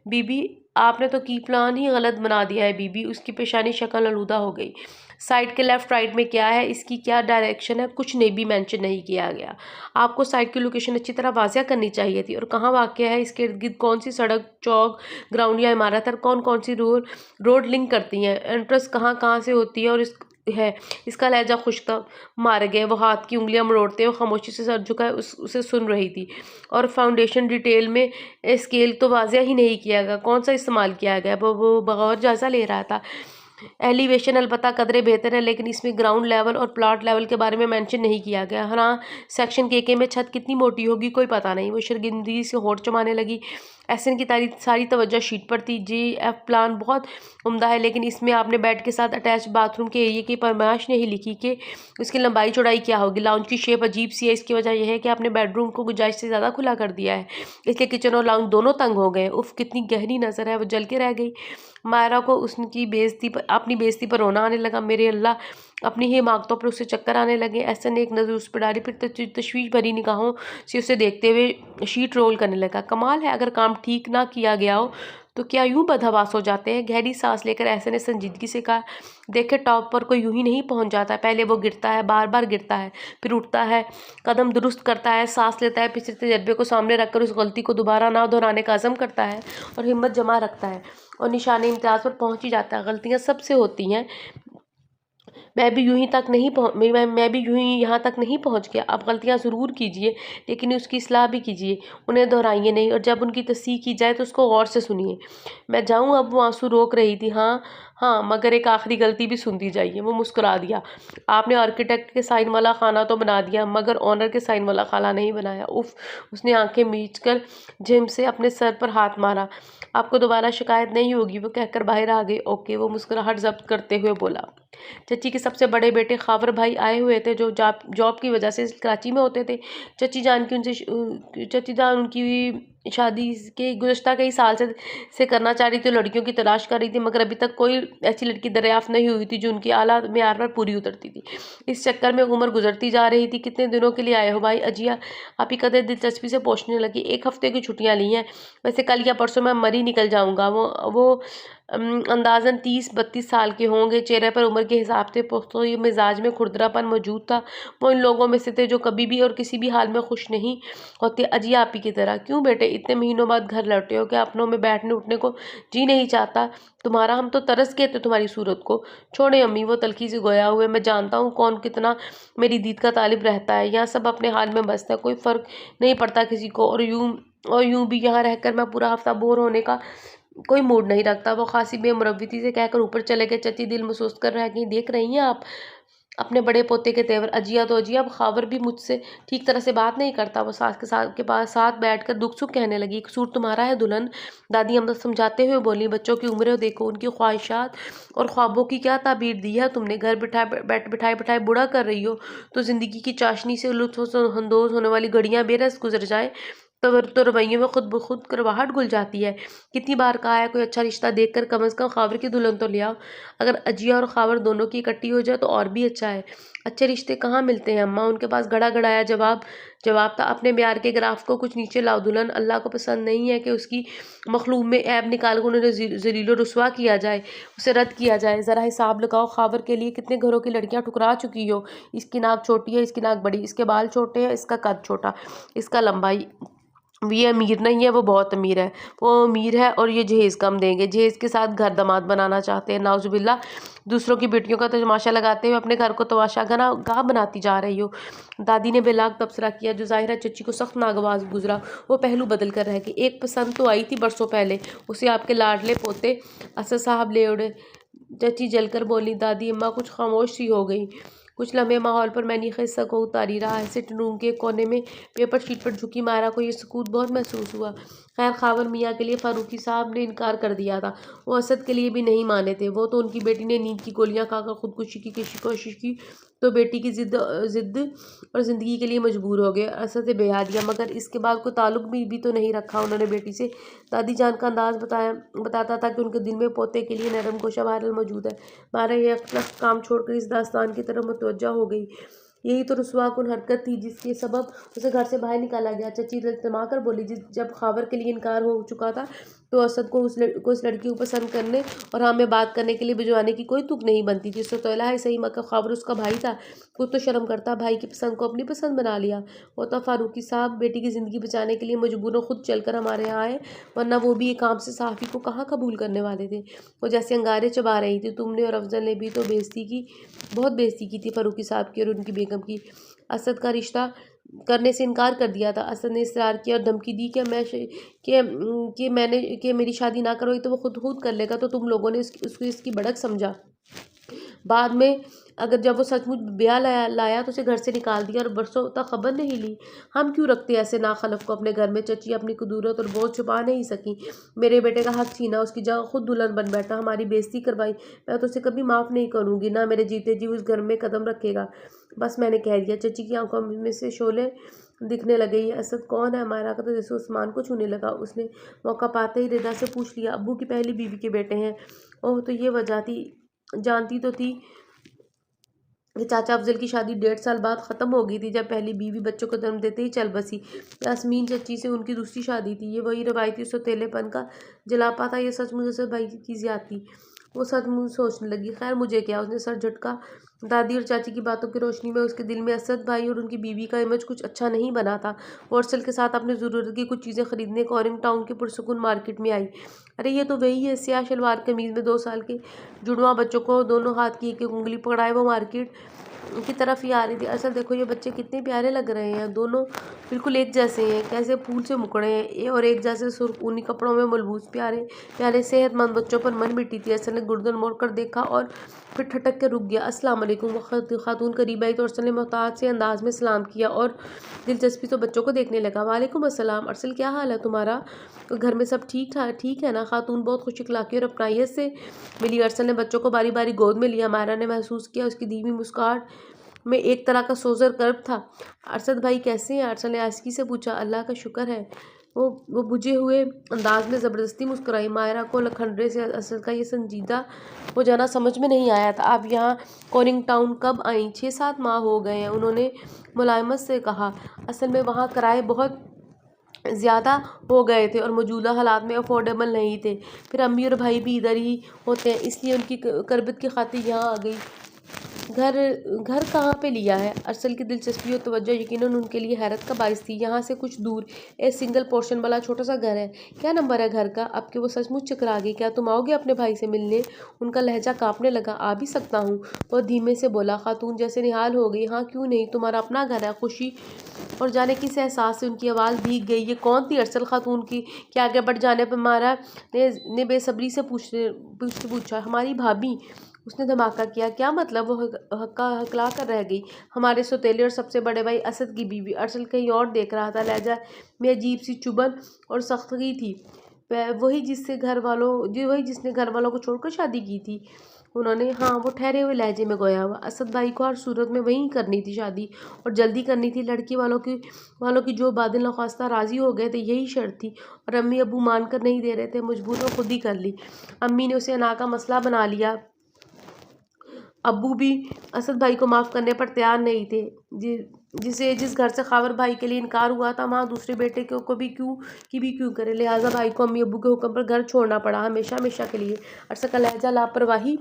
बीबी, आपने तो की प्लान ही गलत बना दिया है बीबी। उसकी पेशानी शक्ल आलूदा हो गई। साइड के लेफ्ट राइट में क्या है, इसकी क्या डायरेक्शन है, कुछ नहीं भी मेंशन नहीं किया गया। आपको साइट की लोकेशन अच्छी तरह वाज़िया करनी चाहिए थी। और कहाँ वाक़या है, इसके इर्द गिर्द कौन सी सड़क, चौक, ग्राउंड या इमारत और कौन सी रोड लिंक करती हैं, एंट्रेंस कहाँ से होती है और इसका लहजा खुश्ता मारे गए। वो हाथ की उंगलियां मरोड़ते हुए खामोशी से सर झुकाए उसे सुन रही थी। और फाउंडेशन डिटेल में स्केल तो वाज़िया ही नहीं किया गया। कौन सा इस्तेमाल किया गया, वो बगौर जायज़ा ले रहा था। एलिवेशन अलबत्ता कदरे बेहतर है, लेकिन इसमें ग्राउंड लेवल और प्लॉट लेवल के बारे में मेंशन नहीं किया गया। हाँ, सेक्शन के में छत कितनी मोटी होगी कोई पता नहीं। वो शर्मिंदगी से होठ चबाने लगी। एहसन की सारी तवज्जो शीट पर थी। GF प्लान बहुत उम्दा है, लेकिन इसमें आपने बेड के साथ अटैच बाथरूम के एरिया की फरमाइश नहीं लिखी कि उसकी लंबाई चौड़ाई क्या होगी। लाउंज की शेप अजीब सी है। इसकी वजह यह है कि आपने बेडरूम को गुंजाइश से ज़्यादा खुला कर दिया है, इसलिए किचन और लाउंज दोनों तंग हो गए। उफ, कितनी गहरी नज़र है। वो जल के रह गई। मायरा को अपनी बेइज्जती पर रोना आने लगा। मेरे अल्लाह, अपनी ही हिमाकतों पर उसे चक्कर आने लगे। एहसन ने एक नज़र उस पर डाली, फिर तशवीश भरी निगाहों से उसे देखते हुए शीट रोल करने लगा। कमाल है, अगर काम ठीक ना किया गया हो तो क्या यूं बदहवास हो जाते हैं। गहरी सांस लेकर ऐसे ने संजीदगी से कहा, देखे टॉप पर कोई यूं ही नहीं पहुंच जाता। पहले वो गिरता है, बार बार गिरता है, फिर उठता है, कदम दुरुस्त करता है, सांस लेता है, पिछले तजर्बे को सामने रखकर उस गलती को दोबारा ना दोहराने का अज़म करता है और हिम्मत जमा रखता है और निशाने इम्तियाज़ पर पहुंच ही जाता है। गलतियाँ सबसे होती हैं। मैं भी यूं ही यहाँ तक नहीं पहुँच गया। आप गलतियाँ ज़रूर कीजिए, लेकिन उसकी इस्लाह भी कीजिए, उन्हें दोहराइए नहीं। और जब उनकी तस्सीह की जाए तो उसको गौर से सुनिए। मैं जाऊँ अब? वो आंसू रोक रही थी। हाँ हाँ, मगर एक आखिरी गलती भी सुनती जाइए। वो मुस्कुरा दिया। आपने आर्किटेक्ट के साइन वाला खाना तो बना दिया, मगर ओनर के साइन वाला खाना नहीं बनाया। उफ! उसने आंखें मीच कर जिम से अपने सर पर हाथ मारा। आपको दोबारा शिकायत नहीं होगी, वो कहकर बाहर आ गई। ओके, वो मुस्कुराहट जब्त करते हुए बोला। चची के सबसे बड़े बेटे खावर भाई आए हुए थे, जो जॉब जॉब की वजह से कराची में होते थे। चची जान उनकी शादी के गुज़श्ता कई साल से करना चाह रही थी, लड़कियों की तलाश कर रही थी, मगर अभी तक कोई ऐसी लड़की दरियाफ्त नहीं हुई थी जो उनकी आला मेयार पर पूरी उतरती थी। इस चक्कर में उम्र गुजरती जा रही थी। कितने दिनों के लिए आए हो भाई? अजिया आप ही कदर दिलचस्पी से पूछने लगी। 1 हफ्ते की छुट्टियां ली हैं, वैसे कल या परसों मैं मरी निकल जाऊंगा। वो अंदाज़न 30-32 साल के होंगे। चेहरे पर उम्र के हिसाब से पुख्तगी मिजाज में खुरदरापन मौजूद था। वो इन लोगों में से थे जो कभी भी और किसी भी हाल में खुश नहीं होते, अजिया आपी की तरह। क्यों बेटे, इतने महीनों बाद घर लौटे हो, क्या अपनों में बैठने उठने को जी नहीं चाहता तुम्हारा? हम तो तरस गए थे तुम्हारी सूरत को। छोड़े अम्मी, वो तलखी से गोया हुए, मैं जानता हूँ कौन कितना मेरी दीद का तालिब रहता है। यहाँ सब अपने हाल में मस्त है, कोई फ़र्क नहीं पड़ता किसी को। और यूं भी यहाँ रहकर मैं पूरा हफ्ता बोर होने का कोई मूड नहीं रखता। वो खासी बेमुरव्वती से कहकर ऊपर चले गए। चची दिल महसूस कर रहा है, कहीं देख रही हैं आप अपने बड़े पोते के तेवर? अजिया तो अजिया, अब खावर भी मुझसे ठीक तरह से बात नहीं करता। वो सास के पास साथ बैठकर दुख सुख कहने लगी। कसूर तुम्हारा है दुल्हन, दादी अमदा समझाते हुए बोली। बच्चों की उम्रें देखो, उनकी ख्वाहिशात और ख्वाबों की क्या ताबीर दी है तुमने। घर बिठाए बिठाए बूढ़ा कर रही हो तो जिंदगी की चाशनी से लुत्फ अंदोज होने वाली घड़ियां बेरस गुजर जाए तो रवैयों में खुद ब खुद करवाहट घुल जाती है। कितनी बार कहा है, कोई अच्छा रिश्ता देखकर कम से कम खावर की दुल्हन तो ले आओ। अगर अजिया और खावर दोनों की इकट्ठी हो जाए तो और भी अच्छा है। अच्छे रिश्ते कहाँ मिलते हैं अम्मा? उनके पास गड़ा गड़ाया जवाब था। अपने म्यार के ग्राफ को कुछ नीचे लाओ दुल्हन। अल्लाह को पसंद नहीं है कि उसकी मखलूक में ऐब निकाल कर उन्हें जलीलो रुसवा किया जाए, उसे रद्द किया जाए। ज़रा हिसाब लगाओ, खावर के लिए कितने घरों की लड़कियां ठुकरा चुकी हो। इसकी नाक छोटी है, इसकी नाक बड़ी, इसके बाल छोटे हैं, इसका कद छोटा, इसका लंबाई। ये अमीर नहीं है, वो बहुत अमीर है। वो अमीर है और ये जहेज़ कम देंगे। जहेज़ के साथ घर दामाद बनाना चाहते हैं। नाउजुबिल्ला, दूसरों की बेटियों का तमाशा लगाते हुए अपने घर को तमाशा गाह बनाती जा रही हो। दादी ने बेलाग तबसरा किया, जो ज़ाहिरा चच्ची को सख्त नागवाज गुजरा। वो पहलू बदल कर रह गई। एक पसंद तो आई थी बरसों पहले, उसे आपके लाडले पोते असद साहब ले उड़े। चची जलकर बोली। दादी अम्मा कुछ खामोश सी हो गई। कुछ लम्हे माहौल पर मैंने खिस्सा को उतारी रहा है। सिट रूम के कोने में पेपर शीट पर झुकी मायरा को ये सुकून बहुत महसूस हुआ। खैर, खावर मियाँ के लिए फारूकी साहब ने इनकार कर दिया था। वो असद के लिए भी नहीं माने थे। वो तो उनकी बेटी ने नींद की गोलियां खाकर खुदकुशी की कोशिश की तो बेटी की जिद और ज़िंदगी के लिए मजबूर हो गए। असद से बेहा दिया, मगर इसके बाद कोई ताल्लुक भी तो नहीं रखा उन्होंने बेटी से। दादी जान का अंदाज बताता था कि उनके दिल में पोते के लिए नरम गोशा बहरहाल मौजूद है। मारा यह काम छोड़कर इस दास्तान की तरफ मुतवज्जा हो गई। यही तो रुस्वाकुन हरकत थी जिसके सबब उसे घर से बाहर निकाला गया। चची तमा कर बोली। जब खावर के लिए इनकार हो चुका था तो असद को उस लड़की को पसंद करने और हमें बात करने के लिए भिजवाने की कोई तुक नहीं बनती थी। उससे तोला है सही, मगर खावर उसका भाई था, कुछ तो शर्म करता। भाई की पसंद को अपनी पसंद बना लिया। वो तो फारूकी साहब बेटी की ज़िंदगी बचाने के लिए मजबूरन खुद चलकर हमारे यहाँ आए, वरना वो भी एक काम से साफ़ी को कहाँ कबूल करने वाले थे। वो जैसे अंगारे चबा रही थी। तुमने और अफजल ने भी तो बहुत बेइज्जती की थी फारूकी साहब की और उनकी बेगम की। असद का रिश्ता करने से इनकार कर दिया था। असद ने इसरार किया और धमकी दी कि मेरी शादी ना करोगी तो वो खुद कर लेगा। तो तुम लोगों ने उसको इसकी भड़क समझा। बाद में अगर जब वो सचमुच ब्याह लाया तो उसे घर से निकाल दिया और बरसों तक खबर नहीं ली। हम क्यों रखते ऐसे नाखलफ को अपने घर में? चची अपनी कुदूरत और बोझ छुपा नहीं सकी। मेरे बेटे का हक छीना, उसकी जगह खुद दुल्हन बन बैठा, हमारी बेइज्जती करवाई। मैं तो उसे कभी माफ़ नहीं करूँगी, ना मेरे जीते जी उस घर में कदम रखेगा। बस मैंने कह दिया। चची की आंखों में से शोले दिखने लगे। ये असद कौन है? हमारा का तो जैसे उस्मान को छूने लगा। उसने मौका पाते ही रिदा से पूछ लिया। अब्बू की पहली बीवी के बेटे हैं। ओह, तो ये वजह थी। जानती तो थी कि चाचा अफजल की शादी 1.5 साल बाद ख़त्म हो गई थी, जब पहली बीवी बच्चों को जन्म देते ही चल बसी। यास्मीन चच्ची से उनकी दूसरी शादी थी। ये वही रवायती सौतेलेपन का जलापा था। ये सचमुच असद भाई की ज्यादती। वो सचमुच सोचने लगी। खैर मुझे क्या, उसने सर झटका। दादी और चाची की बातों की रोशनी में उसके दिल में असद भाई और उनकी बीवी का इमेज कुछ अच्छा नहीं बना था। वो अरसल के साथ अपनी ज़रूरत की कुछ चीज़ें खरीदने कॉरिंग टाउन की पुरसुकून मार्केट में आई। अरे ये तो वही है, स्याह शलवार कमीज़ में 2 साल के जुड़वा बच्चों को दोनों हाथ की एक एक उंगली पकड़ाए वो मार्केट की तरफ ही आ रही थी। अरशद देखो ये बच्चे कितने प्यारे लग रहे हैं, दोनों बिल्कुल एक जैसे हैं, कैसे फूल से मुकड़े हैं ये, और एक जैसे सुर्ख ऊनी कपड़ों में मलबूस प्यारे प्यारे सेहतमंद बच्चों पर मन मिटी थी। अरशद ने गर्दन मोड़ कर देखा और फिर ठटक के रुक गया। अस्सलाम वालेकुम। वो खातून करीब आई तो अरसल ने मोहताज से अंदाज में सलाम किया और दिलचस्पी तो बच्चों को देखने लगा। वालेकुम अस्सलाम अरसल, क्या हाल है तुम्हारा? घर में सब ठीक ठाक ठीक है ना? खातून बहुत खुश इखलाकी और अपनाइयत से मिली। अरसल ने बच्चों को बारी बारी गोद में लिया। मायरा ने महसूस किया उसकी धीमी मुस्कान में एक तरह का सोजर कर्ब था। अरशद भाई कैसे हैं? अरशद ने आसकी से पूछा। अल्लाह का शुक्र है, वो बुझे हुए अंदाज में ज़बरदस्ती मुस्कुराई। मायरा को लखनडे से अरशद का ये संजीदा हो जाना समझ में नहीं आया था। आप यहाँ कोरिंग टाउन कब आई? 6-7 माह हो गए हैं, उन्होंने मुलायमत से कहा। असल में वहाँ किराए बहुत ज़्यादा हो गए थे और मौजूदा हालात में अफोर्डेबल नहीं थे। फिर अम्मी और भाई भी इधर ही होते हैं, इसलिए उनकी करबत की खातिर यहाँ आ गई। घर घर कहाँ पे लिया है? अरसल की दिलचस्पी और तवज्जो यकीनन उनके लिए हैरत का बाइस थी। यहाँ से कुछ दूर एक सिंगल पोर्शन वाला छोटा सा घर है। क्या नंबर है घर का? अब के वो सचमुच चकरा गई। क्या तुम आओगे अपने भाई से मिलने? उनका लहजा कांपने लगा। आ भी सकता हूँ, बहुत धीमे से बोला। खातून जैसे निहाल हो गई। हाँ क्यों नहीं, तुम्हारा अपना घर है। खुशी और जाने किस एहसास से उनकी आवाज़ भीग गई। ये कौन थी? अरसल खातून की के आगे बढ़ जाने पर मारा ने बेसब्री से पूछा। हमारी भाभी। उसने धमाका किया। क्या मतलब? वो हकला कर रह गई। हमारे सौतेले और सबसे बड़े भाई असद की बीवी। अरसल कहीं और देख रहा था। लहजा में अजीब सी चुभन और सख्ती थी। वही जिसने घर वालों को छोड़कर शादी की थी। उन्होंने, हाँ, वो ठहरे हुए लहजे में गोया हुआ। असद भाई को हर सूरत में वहीं करनी थी शादी, और जल्दी करनी थी। लड़की वालों की जो बादल नख्वास्ता राज़ी हो गए थे, यही शर्त थी। और अम्मी अबू मान कर नहीं दे रहे थे, मजबूर हो खुद ही कर ली। अम्मी ने उसे अना का मसला बना लिया। अब्बू भी असद भाई को माफ़ करने पर तैयार नहीं थे। जिस घर से खावर भाई के लिए इनकार हुआ था, वहाँ दूसरे बेटे को भी क्यों करे। लिहाजा भाई को अम्मी अब्बू के हुक्म पर घर छोड़ना पड़ा, हमेशा हमेशा के लिए। अरसा का लहजा लापरवाही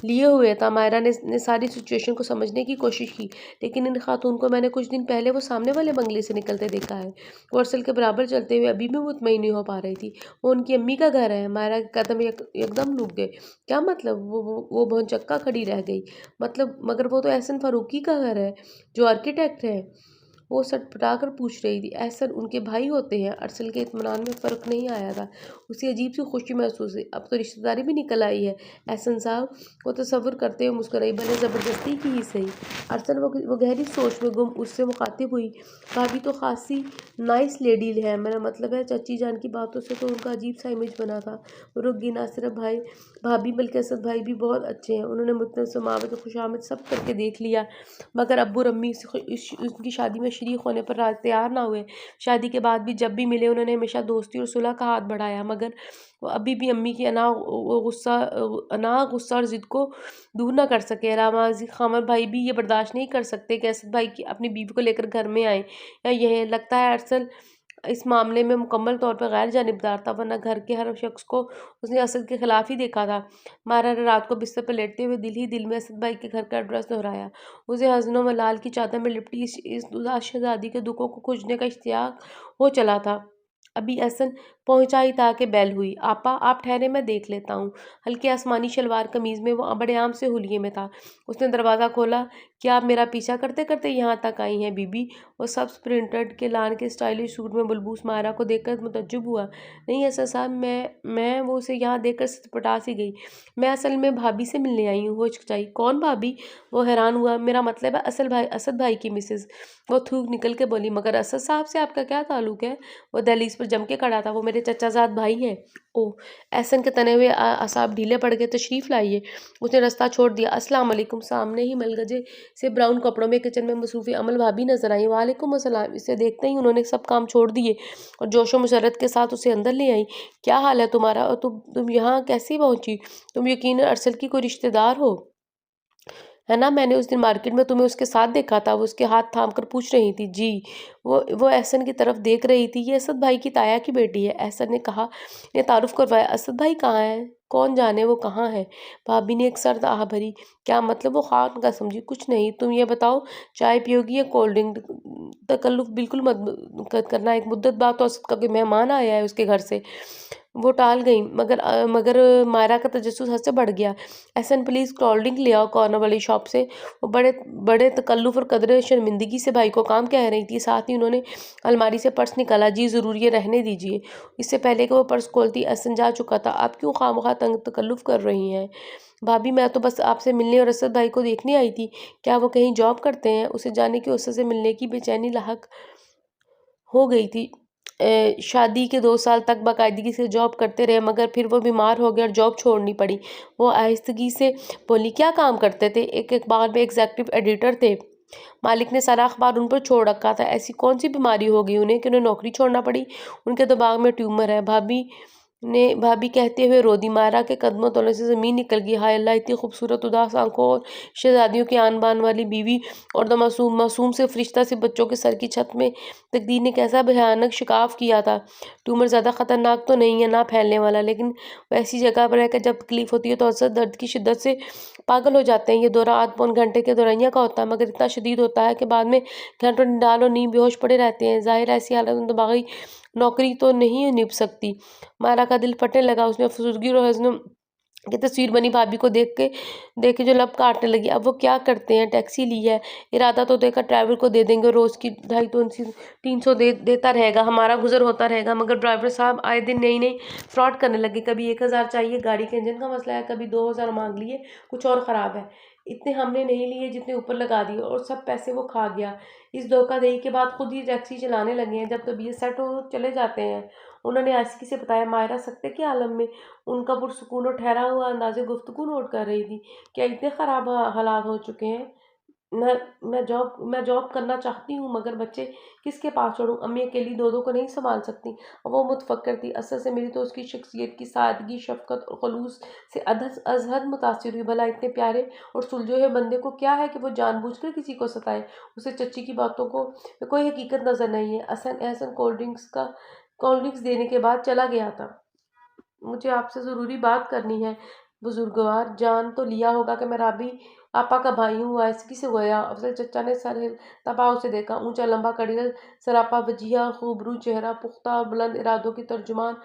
लिए हुए था। मायरा ने सारी सिचुएशन को समझने की कोशिश की, लेकिन इन खातून को मैंने कुछ दिन पहले वो सामने वाले बंगले से निकलते देखा है। वो अरसल के बराबर चलते हुए अभी भी मुतमईन नहीं हो पा रही थी। वो उनकी अम्मी का घर है। मायरा के कदम एकदम रुक गए। क्या मतलब? वो भौंचक्का खड़ी रह गई। मतलब मगर वो तो एहसन फारूकी का घर है, जो आर्किटेक्ट है। वो सटपटा कर पूछ रही थी। एहसन उनके भाई होते हैं। अरसल के इत्मीनान में फ़र्क नहीं आया था। उसे अजीब सी खुशी महसूस हुई। अब तो रिश्तेदारी भी निकल आई है। एहसन साहब, वो तसव्वुर करते हुए मुस्कुराई, भले ज़बरदस्ती की ही सही। अरसल वो गहरी सोच में गुम उससे मुखातिब हुई। भाभी तो खासी नाइस लेडी है, मेरा मतलब है चाची जान की बातों से तो उनका अजीब सा इमेज बना था। वो रुक गई। ना सिर्फ भाभी बल्कि असद भाई भी बहुत अच्छे हैं। उन्होंने मुतनब समावत खुशामद सब करके देख लिया, मगर अब्बू रम्मी उनकी शादी में शरीक होने पर तैयार ना हुए। शादी के बाद भी जब भी मिले उन्होंने हमेशा दोस्ती और सुलह का हाथ बढ़ाया, मगर वो अभी भी अम्मी की अना गुस्सा और ज़िद को दूर ना कर सके। रामाजी खामर भाई भी ये बर्दाश्त नहीं कर सकते कि असद भाई की अपनी बीवी को लेकर घर में आए। या यह लगता है अरसल इस मामले में मुकम्मल तौर पर गैर जानिबदार था, वरना घर के हर शख्स को उसने असद के खिलाफ ही देखा था। मारा ने रात को बिस्तर पर लेटते हुए दिल ही दिल में असद भाई के घर का एड्रेस दोहराया। उसे हज़नों में लाल की चादर में लिपटी इस उदास शहजादी के दुखों को खोजने का इश्तियाक हो चला था। अभी एहसन पहुंचा ही था कि बेल हुई। आपा आप ठहरे, मैं देख लेता हूँ। हल्के आसमानी शलवार कमीज़ में वो बड़े आम से हुलिये में था। उसने दरवाज़ा खोला। क्या आप मेरा पीछा करते करते यहाँ तक आई हैं बीबी? वो सब्ज प्रिंटेड के लान के स्टाइलिश सूट में मलबूस मायरा को देखकर मुतज्जिब हुआ। नहीं ऐसा साहब, मैं वो उसे यहाँ देखकर सटपटा सी गई। मैं असल में भाभी से मिलने आई हूँ। वो हिचकिचाई। कौन भाभी? वो हैरान हुआ। मेरा मतलब है असद भाई की मिसेज। वो थूक निकल के बोली। मगर असद साहब से आपका क्या ताल्लुक है? वो दहलीज पर जम के खड़ा था। वो मेरे चचाजाद भाई हैं। ओह! एहसन के तने हुए असाब ढीले पड़ गए। तशरीफ़ लाइए। उसने रास्ता छोड़ दिया। अस्सलाम वालेकुम। सामने ही मलगजे से ब्राउन कपड़ों में किचन में मसरूफ़ी अमल भाभी नजर आई। वालेकुम अस्सलाम। इसे देखते ही उन्होंने सब काम छोड़ दिए और जोशो मुसर्रत के साथ उसे अंदर ले आई। क्या हाल है तुम्हारा? और तुम यहाँ कैसे पहुँची? तुम यकीनन अरसल की कोई रिश्तेदार हो, है ना? मैंने उस दिन मार्केट में तुम्हें उसके साथ देखा था। वो उसके हाथ थाम कर पूछ रही थी। जी। वो एहसन की तरफ देख रही थी। ये असद भाई की ताया की बेटी है, एहसन ने कहा। ने तारुफ करवाया। असद भाई कहाँ है? कौन जाने वो कहाँ है। भाभी ने एक सर्द आह भरी, क्या मतलब? वो खान का समझी, कुछ नहीं, तुम ये बताओ चाय पियोगी या कोल्ड ड्रिंक? तकल्लुफ बिल्कुल मत करना, एक मुद्दत बाद तो असद का कोई मेहमान आया है उसके घर से। वो टाल गई, मगर मायरा का तजस्सुस हद से बढ़ गया। एहसन प्लीज़ कोल्ड ड्रिंक ले आओ कॉर्नर वाली शॉप से। वो बड़े बड़े तकल्लुफ़ और कदरे शर्मिंदगी से भाई को काम कह रही थी। साथ ही उन्होंने अलमारी से पर्स निकाला। जी ज़रूर, ये रहने दीजिए। इससे पहले कि वो पर्स खोलती एहसन जा चुका था। आप क्यों खामखा तकल्लुफ़ कर रही हैं? भाभी मैं तो बस आपसे मिलने और असद भाई को देखने आई थी। क्या वो कहीं जॉब करते हैं? उसे जाने की उससे मिलने की बेचैनी लाहक हो गई थी। शादी के 2 साल तक बाकायदगी से जॉब करते रहे, मगर फिर वो बीमार हो गए और जॉब छोड़नी पड़ी। वो आहिस्तगी से बोली, क्या काम करते थे? एक अखबार में एग्जीक्यूटिव एडिटर थे। मालिक ने सारा अखबार उन पर छोड़ रखा था। ऐसी कौन सी बीमारी हो गई उन्हें कि उन्हें नौकरी छोड़ना पड़ी? उनके दिमाग में ट्यूमर है। भाभी कहते हुए रो दी। मायरा के कदमों तले से ज़मीन निकल गई। हाय अल्लाह, इतनी खूबसूरत उदास आंखों और शहजादियों की आन बान वाली बीवी और द मासूम मासूम से फरिश्ता से बच्चों के सर की छत में तकदीर ने कैसा भयानक शिकाफ किया था। ट्यूमर ज़्यादा ख़तरनाक तो नहीं है, ना फैलने वाला, लेकिन वैसी जगह पर रहकर जब तकलीफ होती है तो अक्सर दर्द की शिद्दत से पागल हो जाते हैं। ये दौरा आध पौन घंटे के दौरानिया का होता है, मगर इतना शदीद होता है कि बाद में घंटों निडाल और नींद बेहोश पड़े रहते हैं। ज़ाहिर है ऐसी हालत में दिमागी नौकरी तो नहीं निभ सकती। मायरा का दिल फटने लगा। उसने अफ़सोसगी और हज़न की तस्वीर बनी भाभी को देख के जो लब काटने लगी। अब वो क्या करते हैं? टैक्सी ली है, इरादा तो देखा ड्राइवर को दे देंगे, रोज़ की 250-300 देता रहेगा, हमारा गुजर होता रहेगा। मगर ड्राइवर साहब आए दिन नई नई फ्रॉड करने लगे। कभी 1000 चाहिए, गाड़ी के इंजन का मसला है, कभी 2000 मांग लिए, कुछ और ख़राब है। इतने हमने नहीं लिए जितने ऊपर लगा दिए, और सब पैसे वो खा गया। इस धोखाधड़ी के बाद खुद ही टैक्सी चलाने लगे हैं। जब तबीयत सेट हो चले जाते हैं। उन्होंने आशिकी से बताया। मायरा सकते के आलम में उनका पुरसुकून और ठहरा हुआ अंदाज़े गुफ्तगू नोट कर रही थी। क्या इतने ख़राब हालात हो चुके हैं? मैं मैं जॉब करना चाहती हूँ, मगर बच्चे किसके पास छोड़ूँ? अम्मी अकेली दो को नहीं सँभाल सकती। वो मुतफक्कर थी। असल से मेरी तो उसकी शख्सियत की सादगी, शफ़क़त और ख़ुलूस से अज़हद मुतासिर हुई। भला इतने प्यारे और सुलझे हुए बंदे को क्या है कि वो जानबूझकर किसी को सताए? उसे चच्ची की बातों को में कोई हकीकत नज़र नहीं है। एहसन कोल्ड ड्रिंक्स देने के बाद चला गया था। मुझे आपसे ज़रूरी बात करनी है। बुजुर्गवार जान तो लिया होगा कि मैं राबी आपा का भाई हूँ। आहिस्तगी से गोया। अफजल चचा ने सर तपाव से देखा। ऊंचा लंबा कड़ियल सरापा वजिया खूबरू चेहरा, पुख्ता और बुलंद इरादों की तर्जुमान,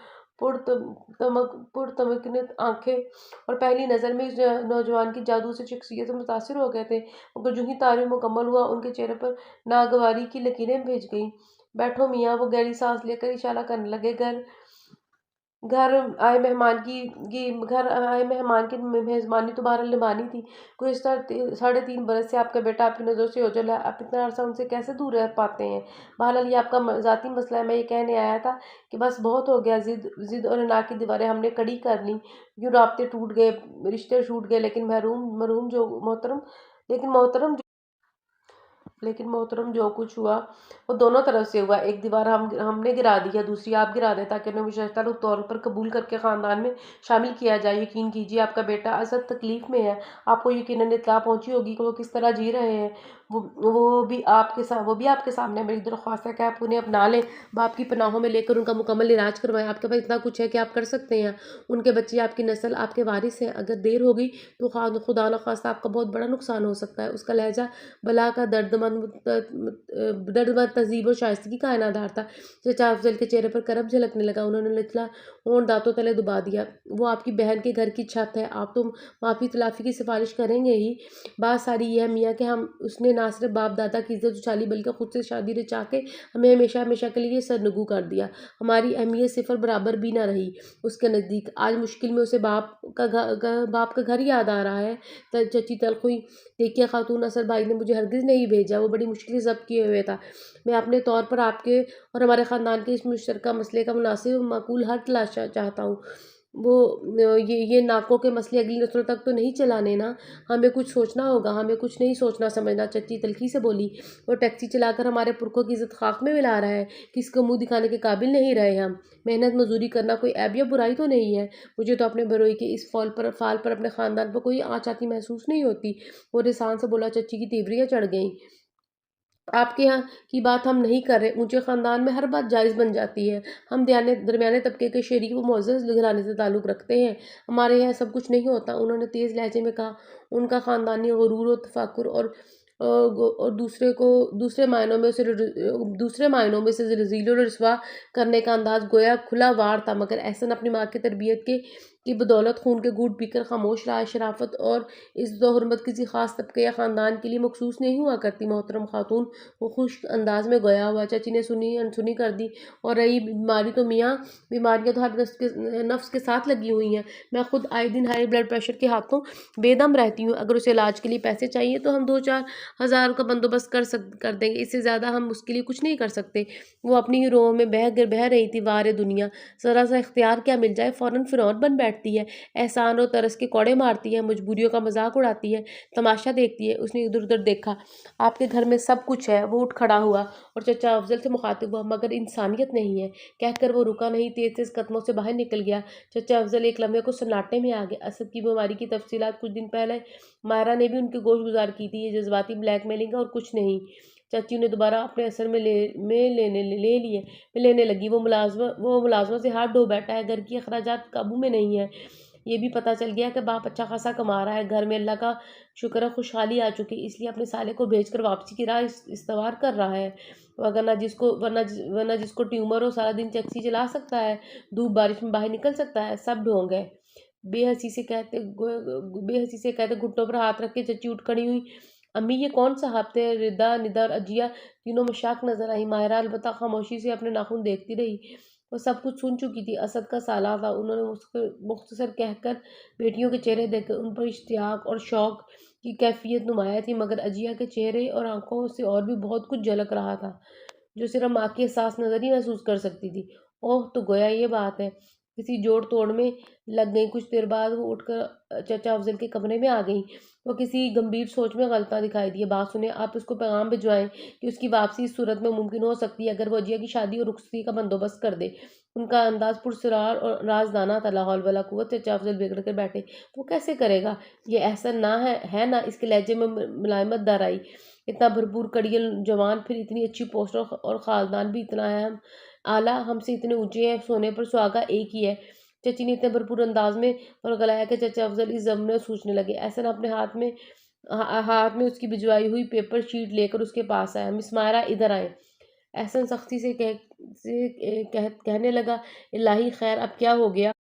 पुरतमकिन आंखें, और पहली नज़र में इस नौजवान की जादू से शख्सियत से मुतासिर हो गए थे। मगर जो ही तारीफ मुकम्मल हुआ, उनके चेहरे पर नागवारी की लकीरें भेज गईं। बैठो मियाँ, वो गहरी सांस लेकर इशारा करने लगे। घर आए मेहमान की मेज़बानी तो बहरहाल निभानी थी। गुज़िश्ता 3.5 बरस से आपका बेटा आपकी नज़रों से ओझल है। आप इतना अरसा उनसे कैसे दूर रह पाते हैं? बहरहाल ये आपका ज़ाती मसला है। मैं ये कहने आया था कि बस बहुत हो गया। ज़िद और इनाक़ की दीवारें हमने कड़ी कर लीं। यूँ राब्ते टूट गए, रिश्ते छूट गए, लेकिन मरहूम जो मोहतरम लेकिन मोहतरम लेकिन मोहतरम जो कुछ हुआ वो दोनों तरफ से हुआ। एक दीवार हमने गिरा दी है, दूसरी आप गिरा दें ताकि उन्हें मुशतरक तौर पर कबूल करके ख़ानदान में शामिल किया जाए। यकीन कीजिए आपका बेटा असद तकलीफ़ में है। आपको यकीनन इत्तला पहुंची होगी कि वो किस तरह जी रहे हैं। वो भी आपके सामने। मेरी दरख्वास्त है कि आप उन्हें अपना लें, बाप की पनाहों में लेकर उनका मुकम्मल इलाज करवाएं। आपके पास इतना कुछ है कि आप कर सकते हैं। उनके बच्चे आपकी नस्ल, आपके वारिस हैं। अगर देर हो गई तो खुदा न खास्ता आपका बहुत बड़ा नुकसान हो सकता है। उसका लहजा बला का दर्दमंद तहज़ीब और शाइस्तगी का आईनादार था। चचा अफजल के चेहरे पर करब झलकने लगा। उन्होंने लिथला होंठ दांतों तले दबा दिया। वो आपकी बहन के घर की छत है, आप तो माफ़ी तलाफ़ी की सिफारिश करेंगे ही। बात सारी यह है मियाँ कि हम उसने ना सिर्फ बाप दादा की इज्जत उछाली, बल्कि खुद से शादी रचा के हमें हमेशा हमेशा के लिए सरनगू कर दिया। हमारी अहमियत सिफर बराबर भी ना रही उसके नज़दीक। आज मुश्किल में उसे बाप का घर याद आ रहा है। चची तल्ख हुई। देखिए खातून, असद भाई ने मुझे हरगिज़ नहीं भेजा। वो बड़ी मुश्किल से ज़ब्त किए हुए था। मैं अपने तौर पर आपके और हमारे ख़ानदान के इस मुश्तरका मसले का मुनासिब माकूल हल तलाश चाहता हूँ। ये नाकों के मसले अगली नस्लों तक तो नहीं चलाने ना। हमें कुछ सोचना होगा। हमें कुछ नहीं सोचना समझना। चच्ची तल्खी से बोली। वो टैक्सी चलाकर हमारे पुरखों की इज्जत खाक में मिला रहा है। किसको मुंह दिखाने के काबिल नहीं रहे हम। मेहनत मजदूरी करना कोई ऐब या बुराई तो नहीं है। मुझे तो अपने बरोई के इस फाल पर अपने ख़ानदान पर कोई आँच आती महसूस नहीं होती। वो रिसान से बोला। चच्ची की तीवरियाँ चढ़ गईं। आपके यहाँ की बात हम नहीं कर रहे, ऊँचे ख़ानदान में हर बात जायज़ बन जाती है। हम दरमियाने तबके के शरीफ व मुअज़्ज़ज़ घराने से ताल्लुक़ रखते हैं। हमारे यहाँ सब कुछ नहीं होता। उन्होंने तेज़ लहजे में कहा। उनका ख़ानदानी गुरूर और तफ़क्कुर और दूसरे मायनों में उसे रज़ील और रुसवा करने का अंदाज़ गोया खुला वार था, मगर एहसन अपनी माँ की तरबियत की बदौलत खून के घूँट पीकर ख़ामोश रहा है। शराफ़त और इज़्ज़त व हुर्मत किसी ख़ास तबके या ख़ानदान के लिए मख़सूस नहीं हुआ करती। मोहतरम ख़ातून, वो खुश्क अंदाज़ में गोया हुआ। चाची ने सुनी अनसुनी कर दी। और रही बीमारी तो मियाँ, बीमारियाँ तो हर नफ्स के साथ लगी हुई हैं। मैं खुद आए दिन हाई ब्लड प्रेशर के हाथों बेदम रहती हूँ। अगर उसे इलाज के लिए पैसे चाहिए तो हम 2-4 हज़ार का बंदोबस्त कर देंगे, इससे ज़्यादा हम उसके लिए कुछ नहीं कर सकते। वो अपनी ही रोह में बह रही थी। वारे दुनिया, ज़रा सा इख्तियार क्या मिल जाए फ़ौरन फ़िरौन बन बैठती है। एहसान और तरस के कौड़े मारती है, मजबूरियों का मजाक उड़ाती है, तमाशा देखती है। उसने इधर उधर देखा। आपके घर में सब कुछ है। वो उठ खड़ा हुआ और चचा अफजल से मुखातिब हुआ, मगर इंसानियत नहीं है। कहकर वो रुका नहीं, तेज तेज कदमों से बाहर निकल गया। चचा अफजल एक लम्हे को सन्नाटे में आ गए। असद की बीमारी की तफसीलात कुछ दिन पहले मायरा ने भी उनकी गोश गुजार की थी। ये जज्बाती ब्लैकमेलिंग और कुछ नहीं। चाची ने दोबारा अपने असर में लेने लगी। वो मुलाजमा से हाथ धो बैठा है। घर की अखराजात काबू में नहीं है। ये भी पता चल गया कि बाप अच्छा खासा कमा रहा है। घर में अल्लाह का शुक्र है खुशहाली आ चुकी, इसलिए अपने साले को भेजकर वापसी की राह इस्तवार कर रहा है। वरना जिसको ट्यूमर हो सारा दिन टैक्सी चला सकता है, धूप बारिश में बाहर निकल सकता है। सब ढोंग है। बेहसी से कहते घुट्टों पर हाथ रख के चच्ची उठ खड़ी हुई। अम्मी, ये कौन साहब थे? रिदा, निदा और अजिया तीनों में शाक नजर आई। मायरा अलबत्ता खामोशी से अपने नाखून देखती रही। वो सब कुछ सुन चुकी थी। असद का साला था। उन्होंने मुख्तसर कहकर बेटियों के चेहरे देखकर उन पर इश्तियाक और शौक की कैफियत नुमाया थी, मगर अजिया के चेहरे और आंखों से और भी बहुत कुछ झलक रहा था, जो सिर्फ माँ की एहसास नजर ही महसूस कर सकती थी। ओह, तो गोया ये बात है। किसी जोड़ तोड़ में लग गई। कुछ देर बाद वो उठकर चचा अफजल के कमरे में आ गई। वो किसी गंभीर सोच में गलता दिखाई दिए। बात सुने, आप उसको पैगाम भिजवाएं कि उसकी वापसी इस सूरत में मुमकिन हो सकती है अगर वो अजिया की शादी और रुखसती का बंदोबस्त कर दे। उनका अंदाज पुरस्रार और राजदाना था। ला हौल वला कुव्वत। चचा अफजल बिगड़ कर बैठे। वो कैसे करेगा? ये एहसन ना है ना? इसके लहजे में मुलायमत दर आई। इतना भरपूर कड़ियल जवान, फिर इतनी अच्छी पोस्ट और खानदान भी इतना है, हम आला, हमसे इतने ऊंचे हैं। सोने पर सुहागा एक ही है। चची ने इतने भरपूर अंदाज में और गलाया कि चचा अफजल इस जम में सोचने लगे। ऐसा अपने हाथ में उसकी भिजवाई हुई पेपर शीट लेकर उसके पास आया। मिस मायरा, इधर आए। एहसन सख्ती कहने लगा, इलाही खैर, अब क्या हो गया?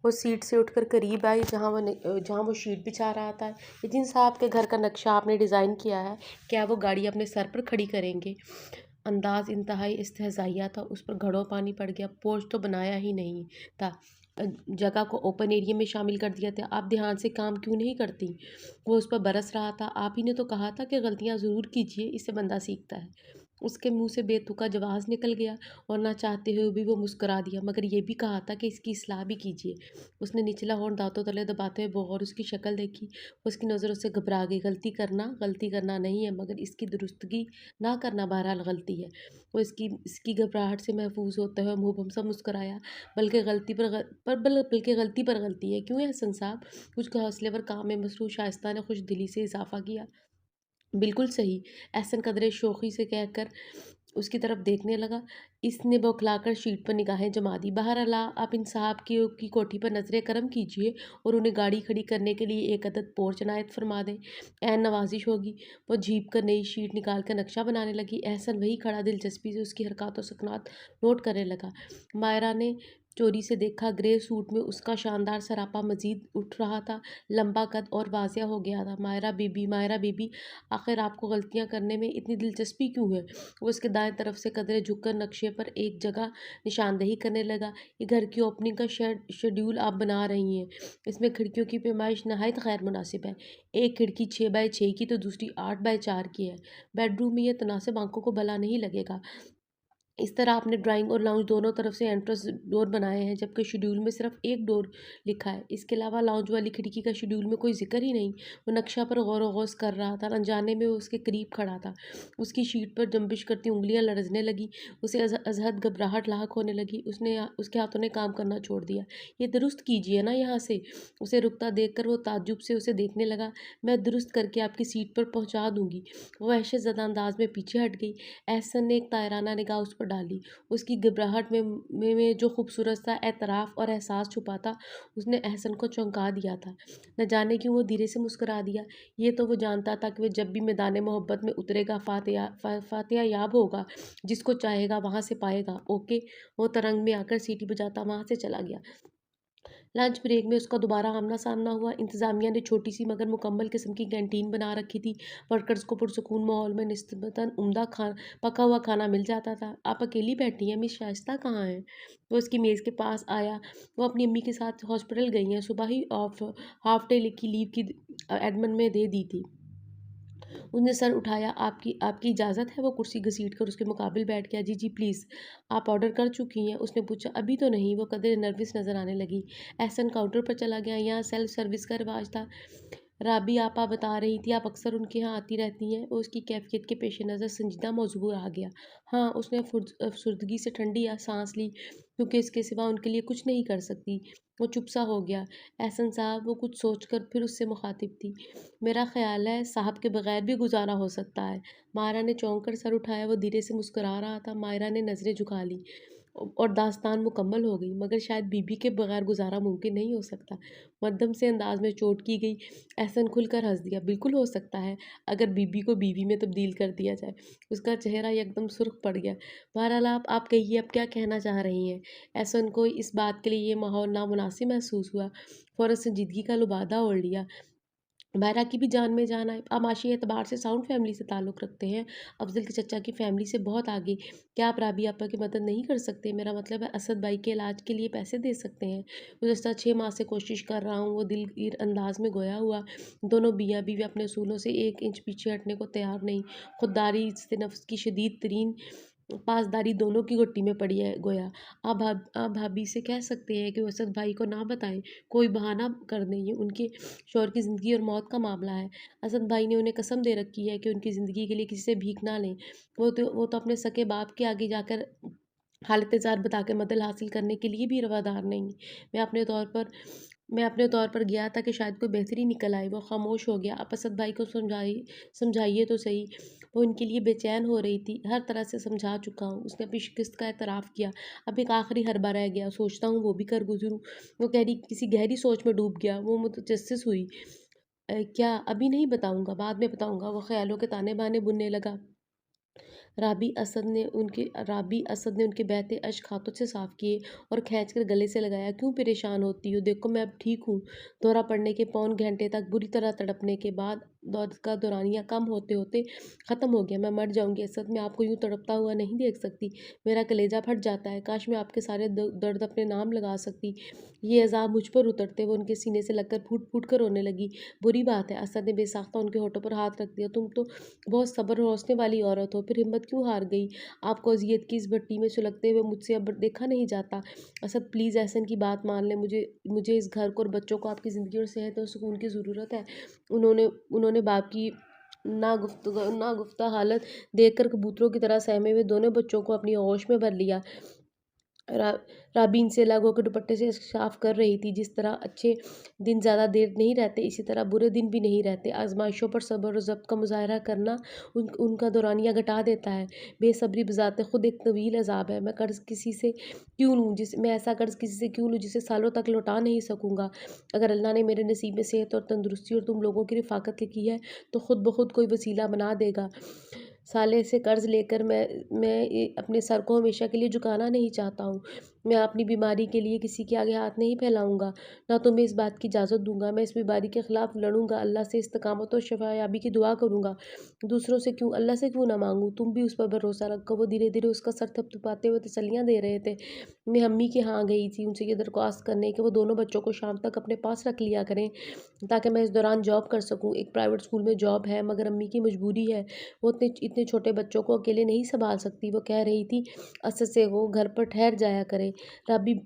वो सीट से उठकर करीब आई जहाँ वो शीट बिछा रहा था। ये जिन साहब के घर का नक्शा आपने डिज़ाइन किया है, क्या वो गाड़ी अपने सर पर खड़ी करेंगे? अंदाज इंतहाई इस्तेहज़ाइया था। उस पर घड़ों पानी पड़ गया। पोर्च तो बनाया ही नहीं था, जगह को ओपन एरिया में शामिल कर दिया था। आप ध्यान से काम क्यों नहीं करती? वो उस पर बरस रहा था। आप ही ने तो कहा था कि गलतियाँ ज़रूर कीजिए, इससे बंदा सीखता है। उसके मुंह से बेतुका जवाब निकल गया और ना चाहते हुए भी वो मुस्कुरा दिया, मगर ये भी कहा था कि इसकी इस्लाह भी कीजिए। उसने निचला होंठ दांतों तले दबाते हुए बगौर उसकी शक्ल देखी। उसकी नज़रों से घबरा गई। गलती करना नहीं है, मगर इसकी दुरुस्तगी ना करना बहरहाल गलती है। वो इसकी घबराहट से महफूज होते हुए मुँह सा मुस्कुराया। बल्कि गलती पर गलती है। क्यों एहसन साहब? कुछ हौसले पर काम में मसरूफ़ शाइस्ता ने खुश दिली से इजाफा किया। बिल्कुल सही, एहसन कदरे शोखी से कहकर उसकी तरफ देखने लगा। इसने बौखलाकर शीट पर निगाहें जमा दी। बहरहाल आप इन साहब की कोठी पर नजर करम कीजिए और उन्हें गाड़ी खड़ी करने के लिए एक अदद पोर्च इनायत फरमा दें। ऐन नवाजिश होगी। वो झीप कर नई शीट निकाल कर नक्शा बनाने लगी। एहसन वही खड़ा दिलचस्पी से उसकी हरकत और सकनात नोट करने लगा। मायरा ने चोरी से देखा। ग्रे सूट में उसका शानदार सरापा मजीद उठ रहा था। लंबा कद और वाजिया हो गया था। मायरा बीबी, आखिर आपको गलतियां करने में इतनी दिलचस्पी क्यों है? वो उसके दाएं तरफ से कदरे झुककर नक्शे पर एक जगह निशानदेही करने लगा। ये घर की ओपनिंग का शेड्यूल आप बना रही हैं। इसमें खिड़कियों की पैमाइश नहायत गैर मुनासिब है। एक खिड़की 6x6 की तो दूसरी 8x4 की है। बेडरूम में यह तनासिब आंखों को भला नहीं लगेगा। इस तरह आपने ड्राइंग और लाउंज दोनों तरफ से एंट्रेंस डोर बनाए हैं, जबकि शेड्यूल में सिर्फ एक डोर लिखा है। इसके अलावा लाउंज वाली खिड़की का शेड्यूल में कोई जिक्र ही नहीं। वो नक्शा पर गौर गौस कर रहा था, अनजाने में वो उसके करीब खड़ा था। उसकी शीट पर जंबिश करती उंगलियां लरजने लगी। उसे अजहद घबराहट लाहक होने लगी। उसके हाथों ने काम करना छोड़ दिया। ये दुरुस्त कीजिए ना यहाँ से। उसे रुकता देखकर वो ताज्जुब से उसे देखने लगा। मैं दुरुस्त करके आपकी सीट पर पहुँचा दूंगी। वो वहशत ज़दा अंदाज में पीछे हट गई। एहसन ने एक तायराना निगाह उस पर डाली। उसकी घबराहट में जो खूबसूरत सा एतराफ़ और एहसास छुपा था, उसने एहसन को चौंका दिया था। न जाने क्यों वो धीरे से मुस्कुरा दिया। ये तो वो जानता था कि वह जब भी मैदान मोहब्बत में उतरेगा फातिहा याब होगा। जिसको चाहेगा वहाँ से पाएगा। ओके। वो तरंग में आकर सीटी बजाता वहाँ से चला गया। लंच ब्रेक में उसका दोबारा आमना-सामना हुआ। इंतज़ामिया ने छोटी-सी मगर मुकम्मल किस्म की कैंटीन बना रखी थी। वर्कर्स को पुरसुकून माहौल में निस्बतन उम्दा पका हुआ खाना मिल जाता था। आप अकेली बैठी हैं, मिस शाइस्ता कहाँ हैं? वो उसकी मेज़ के पास आया। वो अपनी अम्मी के साथ हॉस्पिटल गई हैं। सुबह ही हाफ डे की लीव की एडमन में दे दी थी। उसने सर उठाया। आपकी आपकी इजाज़त है? वो कुर्सी घसीट कर उसके मुकाबिल बैठ गया। जी जी प्लीज़। आप ऑर्डर कर चुकी हैं? उसने पूछा। अभी तो नहीं। वो कदर नर्वस नज़र आने लगी। एहसन काउंटर पर चला गया। यहाँ सेल्फ सर्विस का रिवाज था। राबी आपा बता रही थी आप अक्सर उनके यहाँ आती रहती हैं। वो उसकी कैफियत के पेश नज़र संजीदा मौजू आ गया। हाँ। उसने अफसुर्दगी से ठंडी सांस ली, क्योंकि इसके सिवा उनके लिए कुछ नहीं कर सकती। वो चुप सा हो गया। एहसन साहब, वो कुछ सोचकर फिर उससे मुखातिब थी। मेरा ख्याल है साहब के बगैर भी गुजारा हो सकता है। मायरा ने चौंक कर सर उठाया। वो धीरे से मुस्कुरा रहा था। मायरा ने नज़रें झुका ली और दास्तान मुकम्मल हो गई। मगर शायद बीबी के बगैर गुजारा मुमकिन नहीं हो सकता। मध्यम से अंदाज में चोट की गई। एहसन खुलकर हंस दिया। बिल्कुल हो सकता है, अगर बीबी को बीवी में तब्दील कर दिया जाए। उसका चेहरा एकदम सुर्ख पड़ गया। बहरहाल आप कहिए, अब क्या कहना चाह रही हैं? एहसन को इस बात के लिए ये माहौल नामुनासिब महसूस हुआ। फ़ौरन संजीदगी का लुबादा ओढ़ लिया। मायरा की भी जान में जान आई। आप माशी एतबार से साउंड फैमिली से ताल्लुक़ रखते हैं। अफ़ज़ल के चचा की फैमिली से बहुत आगे। क्या आप राबी आपा की मदद नहीं कर सकते? मेरा मतलब है असद भाई के इलाज के लिए पैसे दे सकते हैं। गुज़श्ता 6 माह से कोशिश कर रहा हूँ। वो दिलगीर अंदाज़ में गोया हुआ। दोनों मियाँ बीवी अपने असूलों से 1 इंच पीछे हटने को तैयार नहीं। खुददारी से नफ्स की शदीद तरीन पासदारी दोनों की घुट्टी में पड़ी है। गोया आप भाभी से कह सकते हैं कि वो असद भाई को ना बताएं। कोई बहाना कर दें। ये उनके शौहर की ज़िंदगी और मौत का मामला है। असद भाई ने उन्हें कसम दे रखी है कि उनकी ज़िंदगी के लिए किसी से भीख ना लें। वो तो अपने सके बाप के आगे जाकर हालत ज़ार बता के मदद हासिल करने के लिए भी रवादार नहीं। मैं अपने तौर पर मैं अपने तौर पर गया था कि शायद कोई बेहतरी निकल आए। वो खामोश हो गया। आप असद भाई को समझाइए तो सही। वो इनके लिए बेचैन हो रही थी। हर तरह से समझा चुका हूँ। उसने अपनी शिकस्त का एतराफ़ किया। अब एक आखिरी हरबा रह गया। सोचता हूँ वो भी कर गुज़रूँ। वो किसी गहरी सोच में डूब गया। वो मुतजस्सिस हुई। क्या अभी नहीं बताऊँगा, बाद में बताऊँगा। वो ख़्यालों के ताने-बाने बुनने लगा। राबी असद ने उनके बहते अश्क हाथों से साफ किए और खींचकर गले से लगाया। क्यों परेशान होती हो? देखो मैं अब ठीक हूँ। दौरा पड़ने के पौन घंटे तक बुरी तरह तड़पने के बाद दर्द का दौरानिया कम होते होते ख़त्म हो गया। मैं मर जाऊंगी असद। मैं आपको यूँ तड़पता हुआ नहीं देख सकती। मेरा कलेजा फट जाता है। काश मैं आपके सारे दर्द अपने नाम लगा सकती। ये अज़ाब मुझ पर उतरते वो उनके सीने से लगकर फूट फूट कर रोने लगी। बुरी बात है। असद ने बेसाख्ता उनके होठों पर हाथ रख दिया। तुम तो बहुत सब्र और हौसले वाली औरत हो, फिर हिम्मत क्यों हार गई? आपको अज़ियत की इस भट्टी में सुलगते हुए मुझसे अब देखा नहीं जाता। असद प्लीज़ एहसन की बात मान लें। मुझे मुझे इस घर को और बच्चों को आपकी ज़िंदगी और सेहत और सुकून की ज़रूरत है। उन्होंने उन्होंने बाप की नागुफ्ता हालत देखकर कबूतरों की तरह सहमे हुए दोनों बच्चों को अपनी आगोश में भर लिया। रा राबीन से अलग होकर दुपट्टे से साफ कर रही थी। जिस तरह अच्छे दिन ज़्यादा देर नहीं रहते, इसी तरह बुरे दिन भी नहीं रहते। आज़माइशों पर सब्र और ज़ब्त का मुज़ाहरा करना उनका दौरानिया घटा देता है। बेसब्री बज़ाते खुद एक तवील अज़ाब है। मैं ऐसा कर्ज़ किसी से क्यों लूँ जिसे सालों तक लौटा नहीं सकूँगा। अगर अल्लाह ने मेरे नसीब में सेहत और तंदुरुस्ती और तुम लोगों की रिफ़ाक़त लिखी है, तो खुद ब खुद कोई वसीला बना देगा। साले से कर्ज़ लेकर मैं अपने सर को हमेशा के लिए झुकाना नहीं चाहता हूँ। मैं अपनी बीमारी के लिए किसी के आगे हाथ नहीं फैलाऊँगा, ना तुम्हें इस बात की इजाज़त दूँगा। मैं इस बीमारी के ख़िलाफ़ लड़ूँगा, अल्लाह से इस्तिक़ामत और शफ़ायाबी की दुआ करूँगा। दूसरों से क्यों, अल्लाह से क्यों ना माँगूँ? तुम भी उस पर भरोसा रखो। वो धीरे-धीरे उसका सर थपथपाते हुए तसल्लियाँ दे रहे थे। मैं अम्मी के यहाँ गई थी उनसे ये दरख्वास्त करने कि वो दोनों बच्चों को शाम तक अपने पास रख लिया करें, ताकि मैं इस दौरान जॉब कर सकूँ। एक प्राइवेट स्कूल में जॉब है, मगर अम्मी की मजबूरी है। वो इतने छोटे बच्चों को अकेले नहीं सँभाल सकती। वो कह रही थी असद से वो घर पर ठहर जाया करे। राबी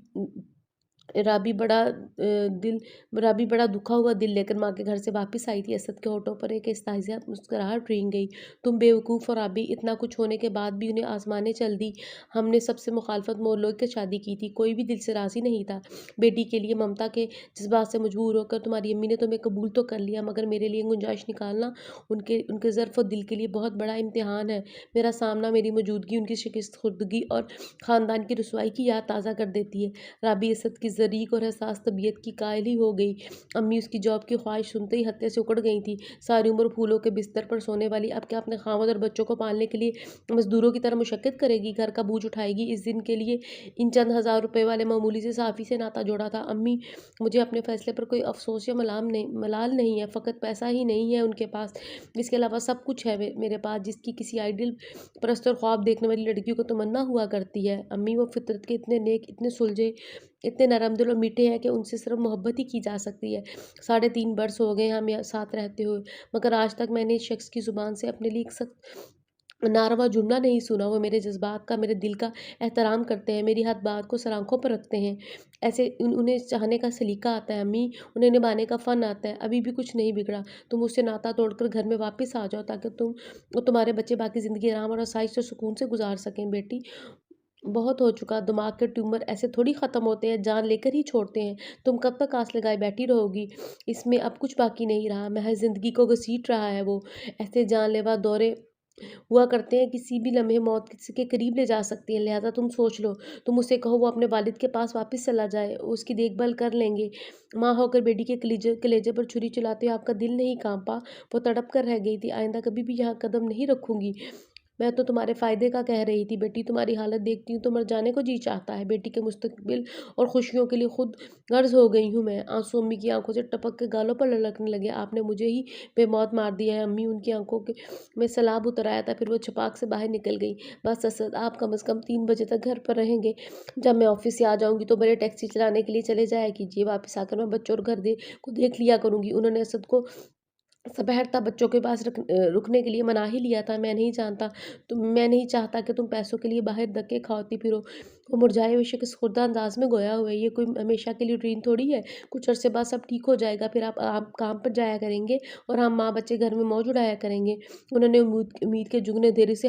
राबी बड़ा दिल राबी बड़ा दुखा हुआ दिल लेकर माँ के घर से वापस आई थी। असद के होठों पर एक इस्तेज़ा मुस्कुराहट रेंग गई। तुम बेवकूफ़ और राबी, इतना कुछ होने के बाद भी उन्हें आज़माने चल दी। हमने सबसे मुखालफत मोल कर शादी की थी। कोई भी दिल से राज़ी नहीं था। बेटी के लिए ममता के जज़्बात से मजबूर होकर तुम्हारी अम्मी ने तुम्हें कबूल तो कर लिया, मगर मेरे लिए गुंजाइश निकालना उनके उनके ज़र्फ़ और दिल के लिए बहुत बड़ा इम्तिहान है। मेरा सामना, मेरी मौजूदगी उनकी शिकस्त खुर्दगी और ख़ानदान की रुसवाई की याद ताज़ा कर देती है। राबी असद की ज़रीक़ और हसास तबीयत की कायल ही हो गई। अम्मी उसकी जॉब की ख्वाहिश सुनते ही हत्ते से उकड़ गई थी। सारी उम्र फूलों के बिस्तर पर सोने वाली अब क्या अपने खावंद और बच्चों को पालने के लिए मज़दूरों की तरह मुशक्क़त करेगी, घर का बोझ उठाएगी। इस दिन के लिए इन चंद हज़ार रुपए वाले मामूली से साफ़ी से नाता जोड़ा था। अम्मी, मुझे अपने फ़ैसले पर कोई अफ़सोस या मलाल नहीं है, फ़कत पैसा ही नहीं है उनके पास। इसके अलावा सब कुछ है मेरे पास, जिसकी किसी आइडियल परस्त और ख्वाब देखने वाली लड़कियों को तमन्ना हुआ करती है। अम्मी, वो फ़ितरत के इतने नेक, इतने सुलझे, इतने नरम दिल और मीठे हैं कि उनसे सिर्फ मोहब्बत ही की जा सकती है। 3.5 बरस हो गए हम साथ रहते हुए, मगर आज तक मैंने इस शख्स की ज़ुबान से अपने लिए एक सख्त नारवा जुमला नहीं सुना। वो मेरे जज़्बात का, मेरे दिल का एहतराम करते हैं, मेरी हर बात को सर आँखों पर रखते हैं। ऐसे उन्हें चाहने का सलीका आता है अम्मी, उन्हें निभाने का फ़न आता है। अभी भी कुछ नहीं बिगड़ा। तुम उससे नाता तोड़कर घर में वापस आ जाओ, ताकि तुम और तुम्हारे बच्चे बाकी ज़िंदगी आराम और आसाइश और सुकून से गुज़ार सकें। बेटी, बहुत हो चुका। दिमाग के ट्यूमर ऐसे थोड़ी ख़त्म होते हैं, जान लेकर ही छोड़ते हैं। तुम कब तक आस लगाए बैठी रहोगी? इसमें अब कुछ बाकी नहीं रहा, महज़ ज़िंदगी को घसीट रहा है वो। ऐसे जानलेवा दौरे हुआ करते हैं, किसी भी लम्हे मौत किसी के करीब ले जा सकती हैं। लिहाज़ा तुम सोच लो, तुम उससे कहो वो अपने वालिद के पास वापस चला जाए, उसकी देखभाल कर लेंगे। माँ होकर बेटी के कलेजे कलेजे पर छुरी चलाते हुए आपका दिल नहीं काँपा? वो तड़प कर रह गई थी। आइंदा कभी भी यहाँ कदम नहीं रखूँगी। मैं तो तुम्हारे फ़ायदे का कह रही थी बेटी, तुम्हारी हालत देखती हूँ तो मर जाने को जी चाहता है। बेटी के मुस्तकबिल और खुशियों के लिए खुद गर्ज़ हो गई हूँ मैं। आँसू अम्मी की आँखों से टपक के गालों पर ललकने लगे। आपने मुझे ही बेमौत मार दिया है अम्मी, उनकी आँखों के में सैलाब उतर आया था। फिर वो छपाक से बाहर निकल गई। बस असद, आप कम से कम 3 बजे तक घर पर रहेंगे। जब मैं ऑफ़िस से आ जाऊँगी तो बड़े टैक्सी चलाने के लिए चले जाया कीजिए। वापस आकर मैं बच्चों और घर को देख लिया करूँगी। उन्होंने असद को दोपहर तक बच्चों के पास रुकने के लिए मना ही लिया था। मैं नहीं चाहता कि तुम पैसों के लिए बाहर धक्के खाती फिरो। वो मुरझाए हुए शिकस्तशुदा अंदाज में गोया हुआ है, ये कोई हमेशा के लिए ड्रीम थोड़ी है। कुछ अरसे बाद सब ठीक हो जाएगा, फिर आप काम पर जाया करेंगे और हम माँ बच्चे घर में मौज उड़ाया करेंगे। उन्होंने उम्मीद के जुगने धीरे से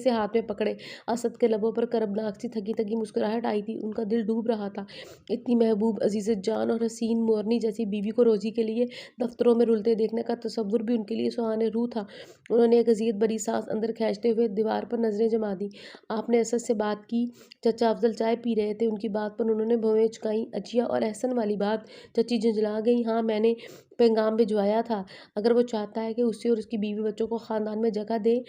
हाथ में पकड़े। असद के लबों पर करबनाक सी थकी थकी मुस्कुराहट आई थी। उनका दिल डूब रहा था। इतनी महबूब, अजीज़त जान और हसीन मोरनी जैसी बीवी को रोज़ी के लिए दफ्तरों में रुलते देखने का तसव्वुर भी उनके लिए सुहाने रूह था। उन्होंने एक अज़ियत भरी सांस अंदर खींचते हुए दीवार पर नज़रें जमा दी। आपने असद से बात की? चचा अफ़ज़ल चाय पी रहे थे। उनकी बात पर उन्होंने भौहें चुकाईं। अजिया और एहसन वाली बात? चची झुंझला गईं। हाँ, मैंने पैगाम भिजवाया था। अगर वो चाहता है कि उसे और उसकी बीवी बच्चों को ख़ानदान में जगह दें,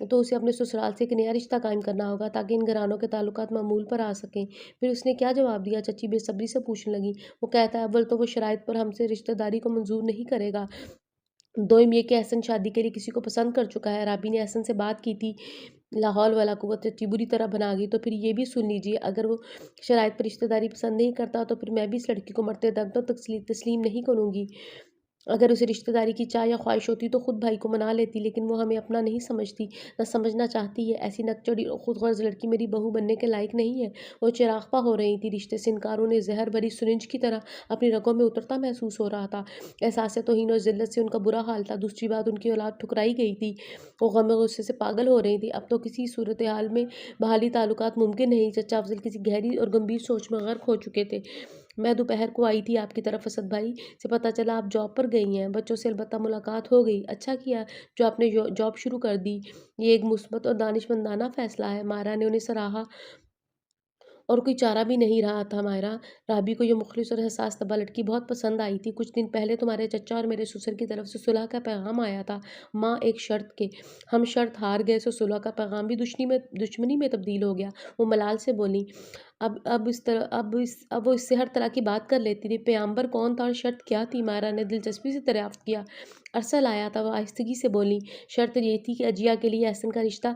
तो उसे अपने ससुराल से एक नया रिश्ता कायम करना होगा, ताकि इन घरानों के ताल्लुकात मामूल पर आ सकें। फिर उसने क्या जवाब दिया? चची बेसब्री से पूछने लगी। वो कहता है अव्वल तो वो शराइत पर हमसे रिश्तेदारी को मंजूर नहीं करेगा। दोयम ये कि एहसन शादी के लिए किसी को पसंद कर चुका है। राबी ने एहसन से बात की थी। ला हौल वला कुव्वत, चच्ची बुरी तरह बना गई। तो फिर ये भी सुन लीजिए, अगर वो शराइत पर रिश्तेदारी पसंद नहीं करता तो फिर मैं भी इस लड़की को मरते दम तक तस्लीम नहीं करूँगी। अगर उसे रिश्तेदारी की चाह या ख्वाहिश होती तो खुद भाई को मना लेती, लेकिन वो हमें अपना नहीं समझती, न समझना चाहती है। ऐसी नकचड़ी और खुदगर्ज़ लड़की मेरी बहू बनने के लायक नहीं है। वो चिरागपा हो रही थी। रिश्ते से इनकार उन्हें ज़हर भरी सिरिंज की तरह अपनी रगों में उतरता महसूस हो रहा था। एहसास तौहीन और ज़िल्लत से उनका बुरा हाल था। दूसरी बात, उनकी औलाद ठुकराई गई थी। वो गम और गुस्से से पागल हो रही थी। अब तो किसी सूरत हाल में बहाली ताल्लुकात मुमकिन नहीं। चचा अफ़ज़ल किसी गहरी और गंभीर सोच में गर्क हो चुके थे। मैं दोपहर को आई थी आपकी तरफ, असद भाई से पता चला आप जॉब पर गई हैं। बच्चों से अलबत्ता मुलाकात हो गई। अच्छा किया जो आपने जॉब शुरू कर दी। ये एक मुस्बत और दानिशमंदाना फ़ैसला है। मायरा ने उन्हें सराहा। और कोई चारा भी नहीं रहा था मायरा। राबी को ये मुखलिस और हसास तबा लड़की बहुत पसंद आई थी। कुछ दिन पहले तुम्हारे चचा और मेरे ससुर की तरफ से सुलह का पैगाम आया था। माँ, एक शर्त के। हम शर्त हार गए, सो सुलह का पैगाम भी दुश्मनी में तब्दील हो गया। वो मलाल से बोली। अब वो इससे हर तरह की बात कर लेती थी। पैगंबर कौन था और शर्त क्या थी? मायरा ने दिलचस्पी से दरियाफ्त किया। अरसल आया था, वो आहिस्तगी से बोली। शर्त ये थी कि अजिया के लिए एहसन का रिश्ता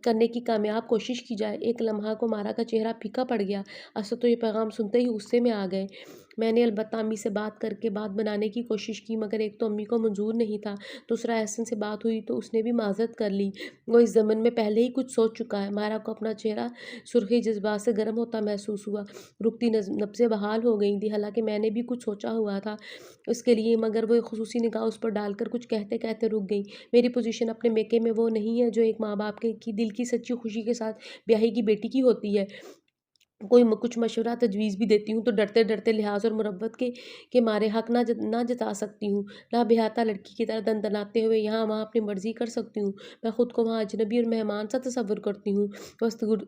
करने की कामयाब कोशिश की जाए। एक लम्हा को मारा का चेहरा फीका पड़ गया। असद तो ये पैगाम सुनते ही गुस्से में आ गए। मैंने अलबत्ता अम्मी से बात करके बात बनाने की कोशिश की, मगर एक तो अम्मी को मंजूर नहीं था, दूसरा एहसन से बात हुई तो उसने भी माजरत कर ली। वो इस ज़मन में पहले ही कुछ सोच चुका है। मायरा को अपना चेहरा सुर्खी जज्बात से गर्म होता महसूस हुआ। रुकती नब्ज़ें बहाल हो गई थी। हालांकि मैंने भी कुछ सोचा हुआ था उसके लिए, मगर वो एक खुसूसी निगाह उस पर डालकर कुछ कहते कहते रुक गई। मेरी पोजीशन अपने मेके में वो नहीं है जो एक माँ बाप के की दिल की सच्ची खुशी के साथ ब्याही की बेटी की होती है। कोई कुछ मशवरा तजवीज़ भी देती हूँ तो डरते डरते लिहाज और मुरब्बत के मारे हक ना जता सकती हूँ, ना बेहाता लड़की की तरह दनदनाते हुए यहाँ वहाँ अपनी मर्जी कर सकती हूँ। मैं खुद को वहाँ अजनबी और मेहमान सा तसव्वुर करती हूँ।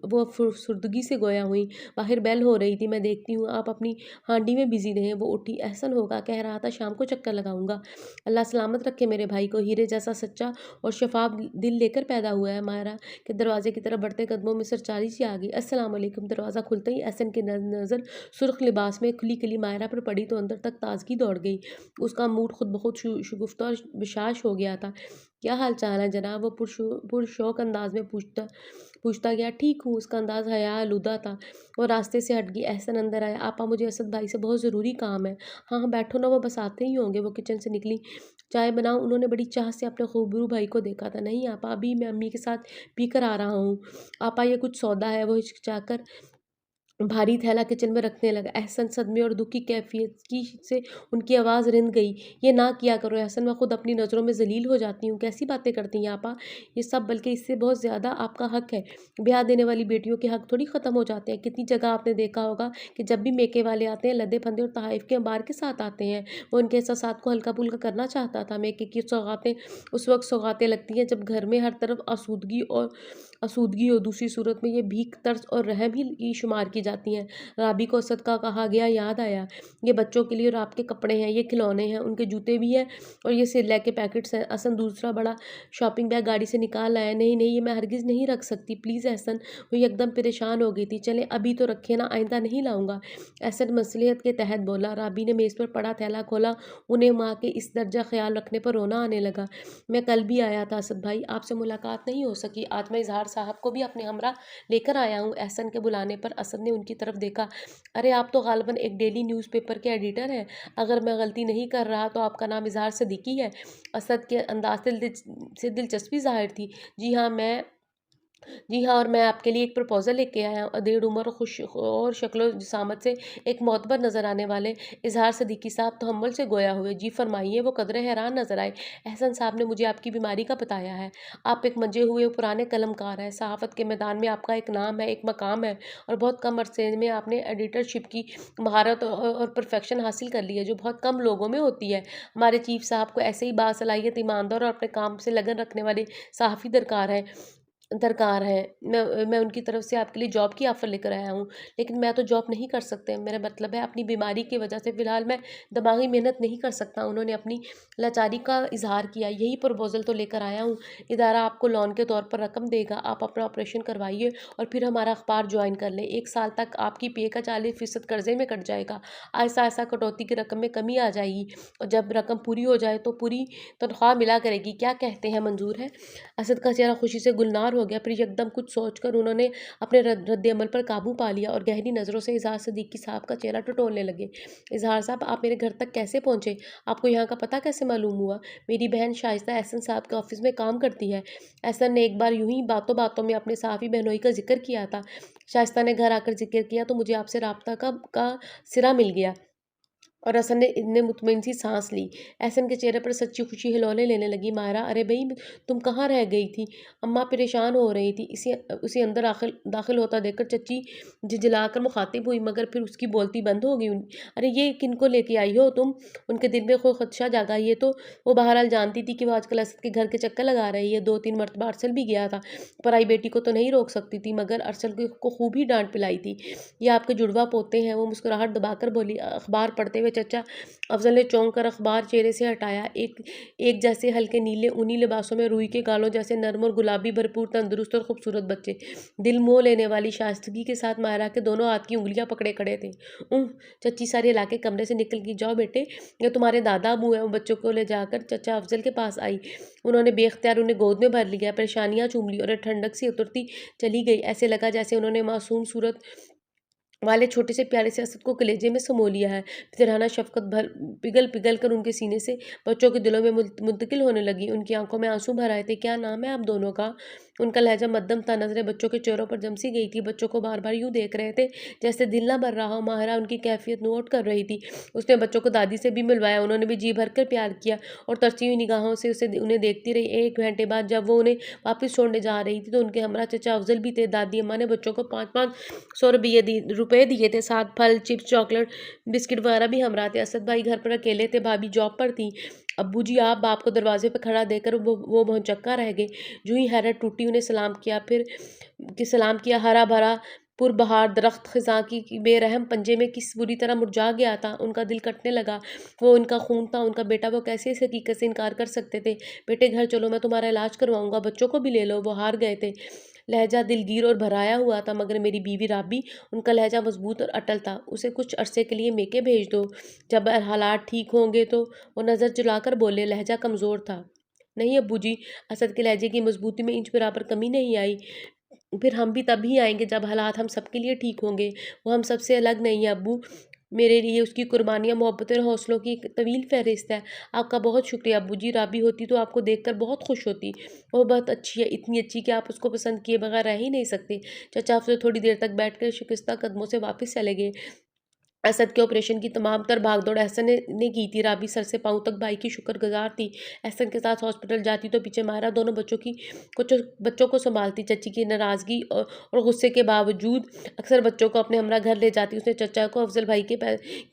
वो फुर्सुर्दगी से गोया हुई। बाहर बेल हो रही थी। मैं देखती हूँ आप अपनी हांडी में बिजी रहें। वो उठी। एहसन होगा, कह रहा था शाम को चक्कर लगाऊंगा। अल्लाह सलामत रखे मेरे भाई को। हीरे जैसा सच्चा और शफाफ दिल लेकर पैदा हुआ है। मायरा के दरवाजे की तरफ बढ़ते कदमों में सरचारी सी आ गई। अस्सलाम वालेकुम। दरवाज़ा खुलते ही एहसन की नज़र सुर्ख लिबास में खुली खिली मायरा पर पड़ी तो अंदर तक ताजगी दौड़ गई। उसका मूड खुद ब खुद शगुफ्ता और बशाश हो गया था। क्या हाल चाल है जनाब? वो पुरशौक अंदाज में पूछता पूछता गया। ठीक हूँ। उसका अंदाज हया आलूदा था। वो रास्ते से हट गई। एहसन अंदर आया। आपा, मुझे असद भाई से बहुत ज़रूरी काम है। हाँ हाँ बैठो ना, वो बस आते ही होंगे। वो किचन से निकली। चाय बनाऊं? उन्होंने बड़ी चाह से अपने खूबरू भाई को देखा था। नहीं आपा, अभी मैं अम्मी के साथ पी कर आ रहा हूँ। आपा, ये कुछ सौदा है। वो हिचकिचाकर भारी थैला किचन में रखने लगा। एहसन सदमे और दुख की कैफियत की से उनकी आवाज़ रिंध गई। ये ना किया करो एहसन, मैं खुद अपनी नज़रों में जलील हो जाती हूँ। कैसी बातें करती हैं आपा? ये सब बल्कि इससे बहुत ज़्यादा आपका हक है। ब्याह देने वाली बेटियों के हक थोड़ी ख़त्म हो जाते हैं। कितनी जगह आपने देखा होगा कि जब भी मेके वाले आते हैं लदे फंदे और तहाइफ के अंबार के साथ आते हैं। वो उनके एहसासात को हल्का फुल्का करना चाहता था। मेके की सौगातें उस वक्त सौगातें लगती हैं जब घर में हर तरफ आसूदगी हो। दूसरी सूरत में ये भीख, तरस और रहम ही की शुमार की जाती हैं। राबी को असद का कहा गया याद आया। ये बच्चों के लिए और आपके कपड़े हैं, ये खिलौने हैं, उनके जूते भी हैं और ये सिरलै के पैकेट्स हैं। असन दूसरा बड़ा शॉपिंग बैग गाड़ी से निकाल आया। नहीं नहीं, ये मैं हरगिज़ नहीं रख सकती, प्लीज़ एहसन। वो एकदम परेशान हो गई थी। चले अभी तो रखे ना, आइंदा नहीं लाऊंगा। एहसन मसलियत के तहत बोला। राबी ने मेज़ पर पड़ा थैला खोला। उन्हें माँ के इस दर्जा ख्याल रखने पर रोना आने लगा। मैं कल भी आया था असद भाई, आपसे मुलाकात नहीं हो सकी। आज मैं इजहार साहब को भी अपने हमरा लेकर आया हूँ। एहसन के बुलाने पर असद ने उनकी तरफ देखा। अरे आप तो गालिबन एक डेली न्यूज़पेपर के एडिटर हैं। अगर मैं गलती नहीं कर रहा तो आपका नाम इजहार सदीकी है। असद के अंदाज से दिलचस्पी जाहिर थी। जी हाँ, और मैं आपके लिए एक प्रपोज़ल लेके आया हूँ। अधेड़ उम्र खुश और शक्लो-जिसामत से एक मोतबर नज़र आने वाले इज़हार सदीकी साहब तहम्मुल से गोया हुए। जी फरमाइए। वो कदरे हैरान नज़र आए। एहसन साहब ने मुझे आपकी बीमारी का बताया है। आप एक मंजे हुए पुराने कलमकार हैं। सहाफ़त के मैदान में आपका एक नाम है, एक मकाम है और बहुत कम अरसे में आपने एडिटरशिप की महारत और परफेक्शन हासिल कर ली है, जो बहुत कम लोगों में होती है। हमारे चीफ साहब को ऐसे ही बासलाहियत, ईमानदार और अपने काम से लगन रखने वाले सहाफ़ी दरकार है। मैं उनकी तरफ से आपके लिए जॉब की ऑफ़र लेकर आया हूँ, लेकिन मैं तो जॉब नहीं कर सकते। मेरा मतलब है अपनी बीमारी की वजह से फ़िलहाल मैं दिमागी मेहनत नहीं कर सकता। उन्होंने अपनी लाचारी का इज़हार किया। यही प्रपोज़ल तो लेकर आया हूँ। इदारा आपको लोन के तौर पर रकम देगा। आप अपना ऑपरेशन करवाइए और फिर हमारा अखबार ज्वाइन कर लें। 1 साल तक आपकी पे का 40% कर्ज़े में कट जाएगा। आहिस्ता-आहिस्ता कटौती की रकम में कमी आ जाएगी और जब रकम पूरी हो जाए तो पूरी तनख्वाह मिला करेगी। क्या कहते हैं, मंज़ूर है? असद का चेहरा खुशी से गुलनार हो गया। फिर यकदम कुछ सोचकर उन्होंने अपने रद्द-ए-अमल पर काबू पा लिया और गहरी नज़रों से इज़हार सदीकी साहब का चेहरा टटोलने लगे। इज़हार साहब, आप मेरे घर तक कैसे पहुँचे? आपको यहाँ का पता कैसे मालूम हुआ? मेरी बहन शाइस्ता एहसन साहब के ऑफ़िस में काम करती है। एहसन ने एक बार यूं ही बातों-बातों में अपने सहाफ़ी बहनोई का ज़िक्र किया था। शाइस्ता ने घर आकर ज़िक्र किया तो मुझे आपसे राब्ता का सिरा मिल गया। और हसन ने मुतमईन सी सांस ली। एहसन के चेहरे पर सच्ची खुशी हिलौले लेने लगी। मायरा, अरे भई, तुम कहाँ रह गई थी? अम्मा परेशान हो रही थी। उसे अंदर दाखिल होता देखकर चच्ची झिझलाकर मुखातिब हुई, मगर फिर उसकी बोलती बंद हो गई। अरे ये किनको लेके आई हो तुम? उनके दिल में कोई खदशा जागा। ये तो वो बहरहाल जानती थी कि वो आजकल असद के घर के चक्कर लगा रही है। 2-3 मरतबा अरसल भी गया था। पराई बेटी को तो नहीं रोक सकती थी, मगर अरसल को खूब ही डांट पिलाई थी। ये आपके जुड़वा पोते हैं। वो मुस्कुराहट दबाकर बोली। अखबार पढ़ते हुए चचा अफजल ने चौंक कर अखबार चेहरे से हटाया। एक जैसे हल्के नीले ऊनी लिबासों में रुई के गालों जैसे नर्म और गुलाबी, भरपूर, तंदुरुस्त और खूबसूरत बच्चे दिल मोह लेने वाली शाइस्तगी के साथ मायरा के दोनों हाथ की उंगलियां पकड़े खड़े थे। चच्ची सारे इलाके कमरे से निकल गई। जाओ बेटे, ये तुम्हारे दादा अबू हैं। वो बच्चों को ले जाकर चचा अफजल के पास आई। उन्होंने बेख्तियार उन्हें गोद में भर लिया, परेशानियां चूम ली और ठंडक सी उतरती चली गई। ऐसे लगा जैसे उन्होंने मासूम सूरत वाले छोटे से प्यारे से असद को कलेजे में समो लिया है। फिरहाना शफ़क़त भर पिघल पिघल कर उनके सीने से बच्चों के दिलों में मुंतकिल होने लगी। उनकी आंखों में आंसू भर आए थे। क्या नाम है आप दोनों का? उनका लहजा मद्दम था। नज़रें बच्चों के चेहरों पर जम सी गई थी। बच्चों को बार बार यूं देख रहे थे जैसे दिल ना भर रहा हो। माहिरा उनकी कैफियत नोट कर रही थी। उसने बच्चों को दादी से भी मिलवाया। उन्होंने भी जी भर कर प्यार किया और तरसी हुई निगाहों से उन्हें देखती रही। 1 घंटे बाद जब वो उन्हें वापस छोड़ने जा रही थी तो उनके हमरा चचा अफजल भी थे। दादी अम्मा ने बच्चों को 5-5 रुपये दिए थे। साथ फल, चिप्स, चॉकलेट, बिस्किट वगैरह भी हमरा थे। असद भाई घर पर अकेले थे। भाभी जॉब पर थी। अब्बू जी आप बाप को दरवाजे पर खड़ा देकर वो भौंचक्का रह गए। यूं ही हैरत टूटी उन्हें सलाम किया। हरा भरा पुरबहार दरख्त खिज़ां की बेरहम पंजे में किस बुरी तरह मुरझा गया था। उनका दिल कटने लगा। वो उनका खून था, उनका बेटा। वो कैसे इस हकीकत से इनकार कर सकते थे? बेटे घर चलो, मैं तुम्हारा इलाज करवाऊंगा। बच्चों को भी ले लो। वो हार गए थे। लहजा दिलगीर और भराया हुआ था। मगर मेरी बीवी राबी, उनका लहजा मजबूत और अटल था। उसे कुछ अरसे के लिए मेके भेज दो। जब हालात ठीक होंगे तो। वो नज़र चुलाकर बोले। लहजा कमज़ोर था। नहीं अब्बू जी। असद के लहजे की मजबूती में इंच बराबर कमी नहीं आई। फिर हम भी तभी आएंगे जब हालात हम सबके लिए ठीक होंगे। वो हम सबसे अलग नहीं है अब्बू। मेरे लिए उसकी कुर्बानियाँ, मोहब्बतें और हौसलों की एक तवील फहरिस्त है। आपका बहुत शुक्रिया अब्बू जी। राबी होती तो आपको देखकर बहुत खुश होती। वो बहुत अच्छी है, इतनी अच्छी कि आप उसको पसंद किए बगैर रह ही नहीं सकते। चचा आपसे थोड़ी देर तक बैठकर शिकस्ता कदमों से वापस चले गए। असद के ऑपरेशन की तमाम तर भागदौड़ एहसन ने की थी। राबी सर से पाँव तक भाई की शुक्रगुजार थी। एहसन के साथ हॉस्पिटल जाती तो पीछे माहिरा दोनों कुछ बच्चों को संभालती। चची की नाराज़गी और गुस्से के बावजूद अक्सर बच्चों को अपने हमरा घर ले जाती। उसने चचा को अफजल भाई के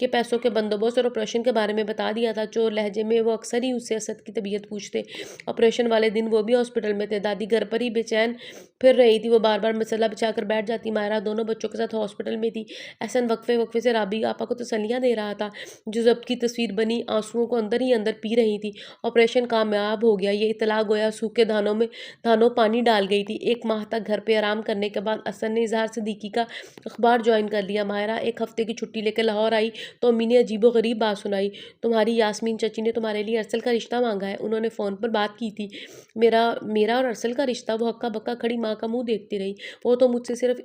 पैसों के बंदोबस्त और ऑपरेशन के बारे में बता दिया था। चोर लहजे में वो अक्सर ही उससे असद की तबीयत पूछते। ऑपरेशन वाले दिन वो भी हॉस्पिटल में थे। दादी घर पर ही बेचैन फिर रही थी। वो बार बार मसला बिछा कर बैठ जाती। माहिरा दोनों बच्चों के साथ हॉस्पिटल में थी। एहसन वक्फे वक्फे से राबी आपा को तसल्लियाँ दे रहा था। जो जब्त की तस्वीर बनी आंसुओं को अंदर ही अंदर पी रही थी। ऑपरेशन कामयाब हो गया, ये इतला गोया सूखे धानों पानी डाल गई थी। 1 माह तक घर पे आराम करने के बाद असन ने इजहार सिद्दीकी का अखबार ज्वाइन कर लिया। माहिरा 1 हफ्ते की छुट्टी लेकर लाहौर आई तो अम्मी ने अजीबो गरीब बात सुनाई। तुम्हारी यास्मीन चची ने तुम्हारे लिए अरसल का रिश्ता मांगा है। उन्होंने फ़ोन पर बात की थी। मेरा और अरसल का रिश्ता? वो हक्का बक्का खड़ी माँ का मुंह देखती रही। वो तो मुझसे सिर्फ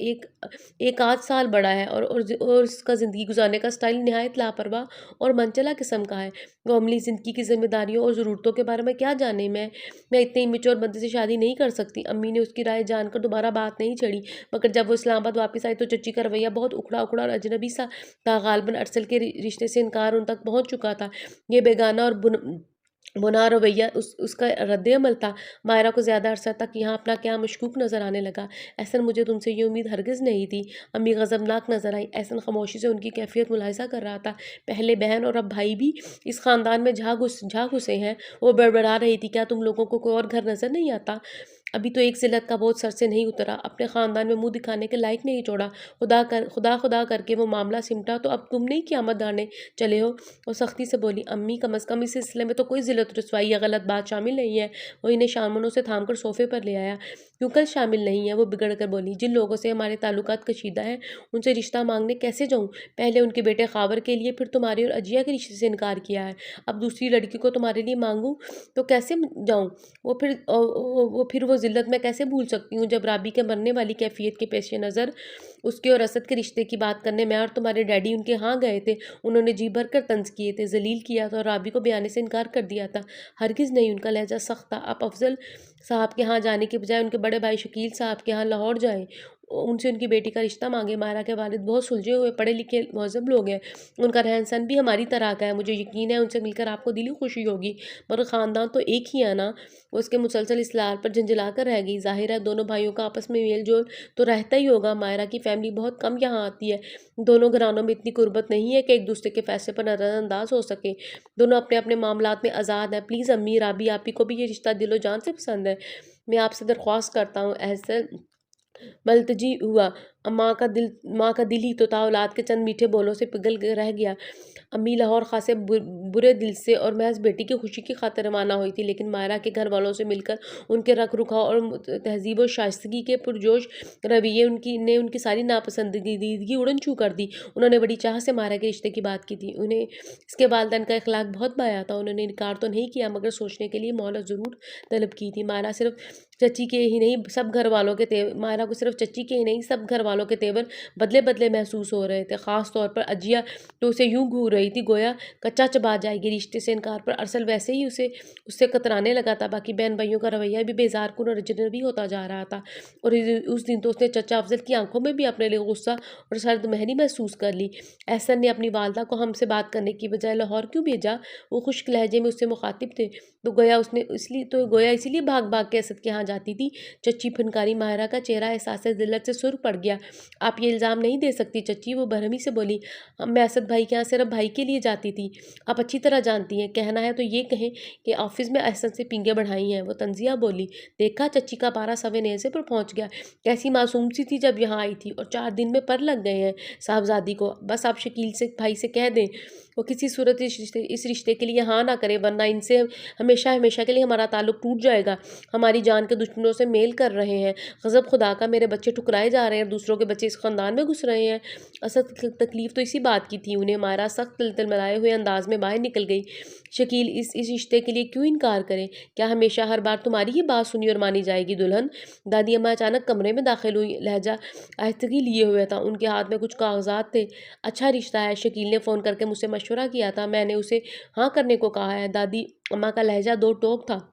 एक आध साल बड़ा है और उसका ज़िंदगी गुजारने का स्टाइल निहायत लापरवाह और मनचला किस्म का है। वो अमली ज़िंदगी की जिम्मेदारियों और ज़रूरतों के बारे में क्या जाने। मैं इतने इमेच्योर बंदे से शादी नहीं कर सकती। अम्मी ने उसकी राय जानकर दोबारा बात नहीं छेड़ी। मगर जब वो इस्लामाबाद वापस आई तो चच्ची का रवैया बहुत उखड़ा उखड़ा और अजनबी सा था। गालबन अरसल के रिश्ते से इनकार उन तक पहुँच चुका था। ये बेगाना और बुना रवैया उसका रद्द-ए-अमल था। मायरा को ज़्यादा अरसा तक यहाँ अपना क्या मशकूक नज़र आने लगा। एहसन मुझे तुमसे ये उम्मीद हरगिज़ नहीं थी। अम्मी ग़ज़बनाक नज़र आई। एहसन खामोशी से उनकी कैफियत मुलाहिज़ा कर रहा था। पहले बहन और अब भाई भी इस ख़ानदान में झा घुसे हैं। वो बड़बड़ा रही थी। क्या तुम लोगों को कोई और घर नज़र नहीं आता? अभी तो एक ज़िल्लत का बोझ सर से नहीं उतरा। अपने ख़ानदान में मुँह दिखाने के लायक नहीं छोड़ा। खुदा करके वो मामला सिमटा तो अब तुम नहीं क़यामत गाड़ने चले हो। वो सख्ती से बोली। अम्मी कम अज़ कम इस सिलसिले में तो कोई ज़िल्लत रसवाई या गलत बात शामिल नहीं है। वो इन्हें शामनों से थाम कर सोफ़े पर ले आया। क्यों कल शामिल नहीं है? वो बिगड़ कर बोली। जिन लोगों से हमारे ताल्लुकात कशीदा हैं उनसे रिश्ता मांगने कैसे जाऊँ? पहले उनके बेटे ख़ावर के लिए, फिर तुम्हारे और अजिया के रिश्ते से इनकार किया है। अब दूसरी लड़की को तुम्हारे लिए मांगूँ तो कैसे जाऊँ? वो फिर वो ज़िल्लत मैं कैसे भूल सकती हूँ जब राबी के मरने वाली कैफियत के पेश नज़र उसके और असद के रिश्ते की बात करने मैं और तुम्हारे डैडी उनके यहाँ गए थे। उन्होंने जी भर कर तंज किए थे, जलील किया था और राबी को बयाने से इनकार कर दिया था। हरगिज़ नहीं। उनका लहजा सख्त था। आप अफजल साहब के यहाँ जाने के बजाय उनके बड़े भाई शकील साहब के यहाँ लाहौर जाएँ, उनसे उनकी बेटी का रिश्ता मांगे। मायरा के वालिद बहुत सुलझे हुए पढ़े लिखे महज़ब लोग हैं। उनका रहन सहन भी हमारी तरह का है। मुझे यकीन है उनसे मिलकर आपको दिली खुशी होगी। मगर ख़ानदान तो एक ही है ना। वो उसके मुसलसल इसलार पर झंझला कर रह गई। ज़ाहिर है दोनों भाइयों का आपस में मेल जोल तो रहता ही होगा। मायरा की फैमिली बहुत कम यहाँ आती है। दोनों घरानों में इतनी कुर्बत नहीं है कि एक दूसरे के फैसले पर नज़रअंदाज हो सके। दोनों अपने अपने मामलात में आज़ाद हैं। प्लीज़ अम्मी, राबी आपी को भी ये रिश्ता दिलो जान से पसंद है। मैं आपसे दरख्वास्त करता हूँ। एहसन मल्तजी हुआ। माँ का दिल ही तो था। औलाद के चंद मीठे बोलों से पिघल रह गया। अम्मी लाहौर खासे बुरे दिल से और महज बेटी की खुशी की खातिर रवाना हुई थी। लेकिन मायरा के घर वालों से मिलकर उनके रख रखाव और तहजीब और शाइस्तगी के पुरजोश रवैये उनकी सारी नापसंदीदगी उड़न छू कर दी। उन्होंने बड़ी चाह से मायरा के रिश्ते की बात की थी। उन्हें इसके वालिदैन का इखलाक बहुत बाया था। उन्होंने इनकार तो नहीं किया मगर सोचने के लिए मोहलत ज़रूर तलब की थी। मायरा को सिर्फ चच्ची के ही नहीं सब घर वालों वालों के तेवर बदले बदले महसूस हो रहे थे। ख़ास तौर पर अजिया तो उसे यूं घूर रही थी गोया कच्चा चबा जाएगी रिश्ते से इनकार पर। अरसल वैसे ही उसे उससे कतराने लगा था। बाकी बहन भाइयों का रवैया भी बेजारकुन और अजनबी होता जा रहा था। और उस दिन तो उसने चचा अफजल की आंखों में भी अपने लिए गुस्सा और सर्द महरी महसूस कर ली। एहसन ने अपनी वालदा को हमसे बात करने की बजाय लाहौर क्यों भेजा? वो खुश्क लहजे में उससे मुखातिब थे। तो गोया इसीलिए भाग भाग के असद के यहाँ जाती थी। चच्ची फनकारी माहिरा का चेहरा एहसास ज़िल्लत से सुर्ख पड़ गया। आप ये इल्ज़ाम नहीं दे सकती चच्ची, वो बरहमी से बोली। मैं असद भाई के यहाँ सिर्फ भाई के लिए जाती थी। आप अच्छी तरह जानती हैं। कहना है तो ये कहें कि ऑफिस में एहसन से पींगे बढ़ाई हैं। वो तंजिया बोली। देखा, चच्ची का पारा सवे नेज़े पर पहुँच गया। कैसी मासूम सी थी जब यहाँ आई थी और 4 दिन में पर लग गए हैं साहबजादी को। बस आप शकील से भाई से कह दें वो किसी सूरत इस रिश्ते के लिए हाँ ना करे, वरना इनसे हमेशा हमेशा के लिए हमारा ताल्लुक टूट जाएगा। हमारी जान के दुश्मनों से मेल कर रहे हैं। गज़ब खुदा का, मेरे बच्चे ठुकराए जा रहे हैं, दूसरों के बच्चे इस ख़ानदान में घुस रहे हैं। असद तकलीफ़ तो इसी बात की थी। उन्हें मायरा सख्त तिलमिलाए हुए अंदाज में बाहर निकल गई। शकील, इस रिश्ते के लिए क्यों इनकार करें? क्या हमेशा हर बार तुम्हारी ही बात सुनी और मानी जाएगी दुल्हन? दादी अम्मा अचानक कमरे में दाखिल हुई। लहजा आहिस्तगी लिए हुए था। उनके हाथ में कुछ कागजात थे। अच्छा रिश्ता है, शकील ने फ़ोन करके मुझसे मशवरा किया था। मैंने उसे हाँ करने को कहा है। दादी अम्मा का लहजा दो टोक था।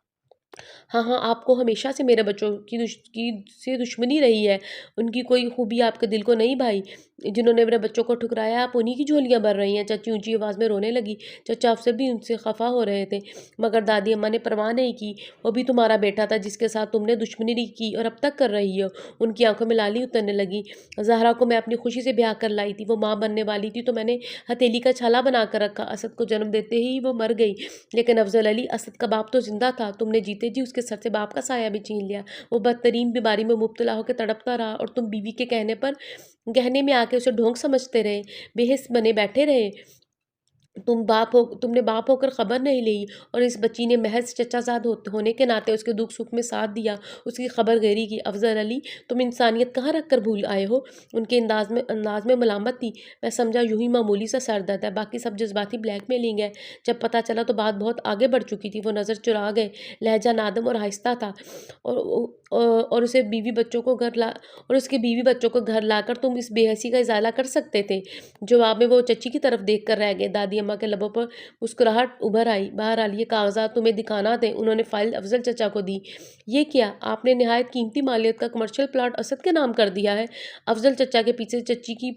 हाँ, हाँ, आपको हमेशा से मेरे बच्चों की दुश्मनी रही है। उनकी कोई खूबी आपके दिल को नहीं भाई। जिन्होंने मेरे बच्चों को ठुकराया, आप उन्हीं की झोलियाँ भर रही हैं। चाची ऊँची आवाज़ में रोने लगी। चचा अफसर भी उनसे खफा हो रहे थे, मगर दादी अम्मा ने परवाह नहीं की। वो भी तुम्हारा बेटा था जिसके साथ तुमने दुश्मनी की और अब तक कर रही हो। उनकी आंखों में लाली उतरने लगी। ज़हरा को मैं अपनी खुशी से ब्याह कर लाई थी। वो माँ बनने वाली थी तो मैंने हथेली का छाला बना कर रखा। असद को जन्म देते ही वो मर गई, लेकिन अफजल अली असद का बाप तो जिंदा था। तुमने जीते जी उसके सर से बाप का साया भी छीन लिया। वो बदतरीन बीमारी में मुब्तला होकर तड़पता रहा और तुम बीवी के गहने में आके उसे ढोंग समझते रहे, बेहिस बने बैठे रहे। तुमने बाप होकर खबर नहीं ली और इस बच्ची ने महज चचाजाद होने के नाते उसके दुख सुख में साथ दिया, उसकी खबरगिरी की। अफजल अली, तुम इंसानियत कहाँ रख कर भूल आए हो? उनके अंदाज में मलामत थी। मैं समझा यूं ही मामूली सा सर दर्द है, बाकी सब जज्बाती ब्लैकमेलिंग है। जब पता चला तो बात बहुत आगे बढ़ चुकी थी। वो नज़र चुरा गए। लहजा नादम और आहिस्ता था। और उसे बीवी बच्चों को घर ला और उसके बीवी बच्चों को घर लाकर तुम इस बेहसी का इजाला कर सकते थे। जवाब में वो चच्ची की तरफ देख कर रह गए। दादी अम्मा के लबों पर मुस्कुराहट उभर आई। बहरहाल ये कागजात तुम्हें दिखाना थे। उन्होंने फाइल अफजल चचा को दी। ये क्या, आपने नहायत कीमती मालियत का कमर्शियल प्लाट असद के नाम कर दिया है? अफजल चचा के पीछे चच्ची की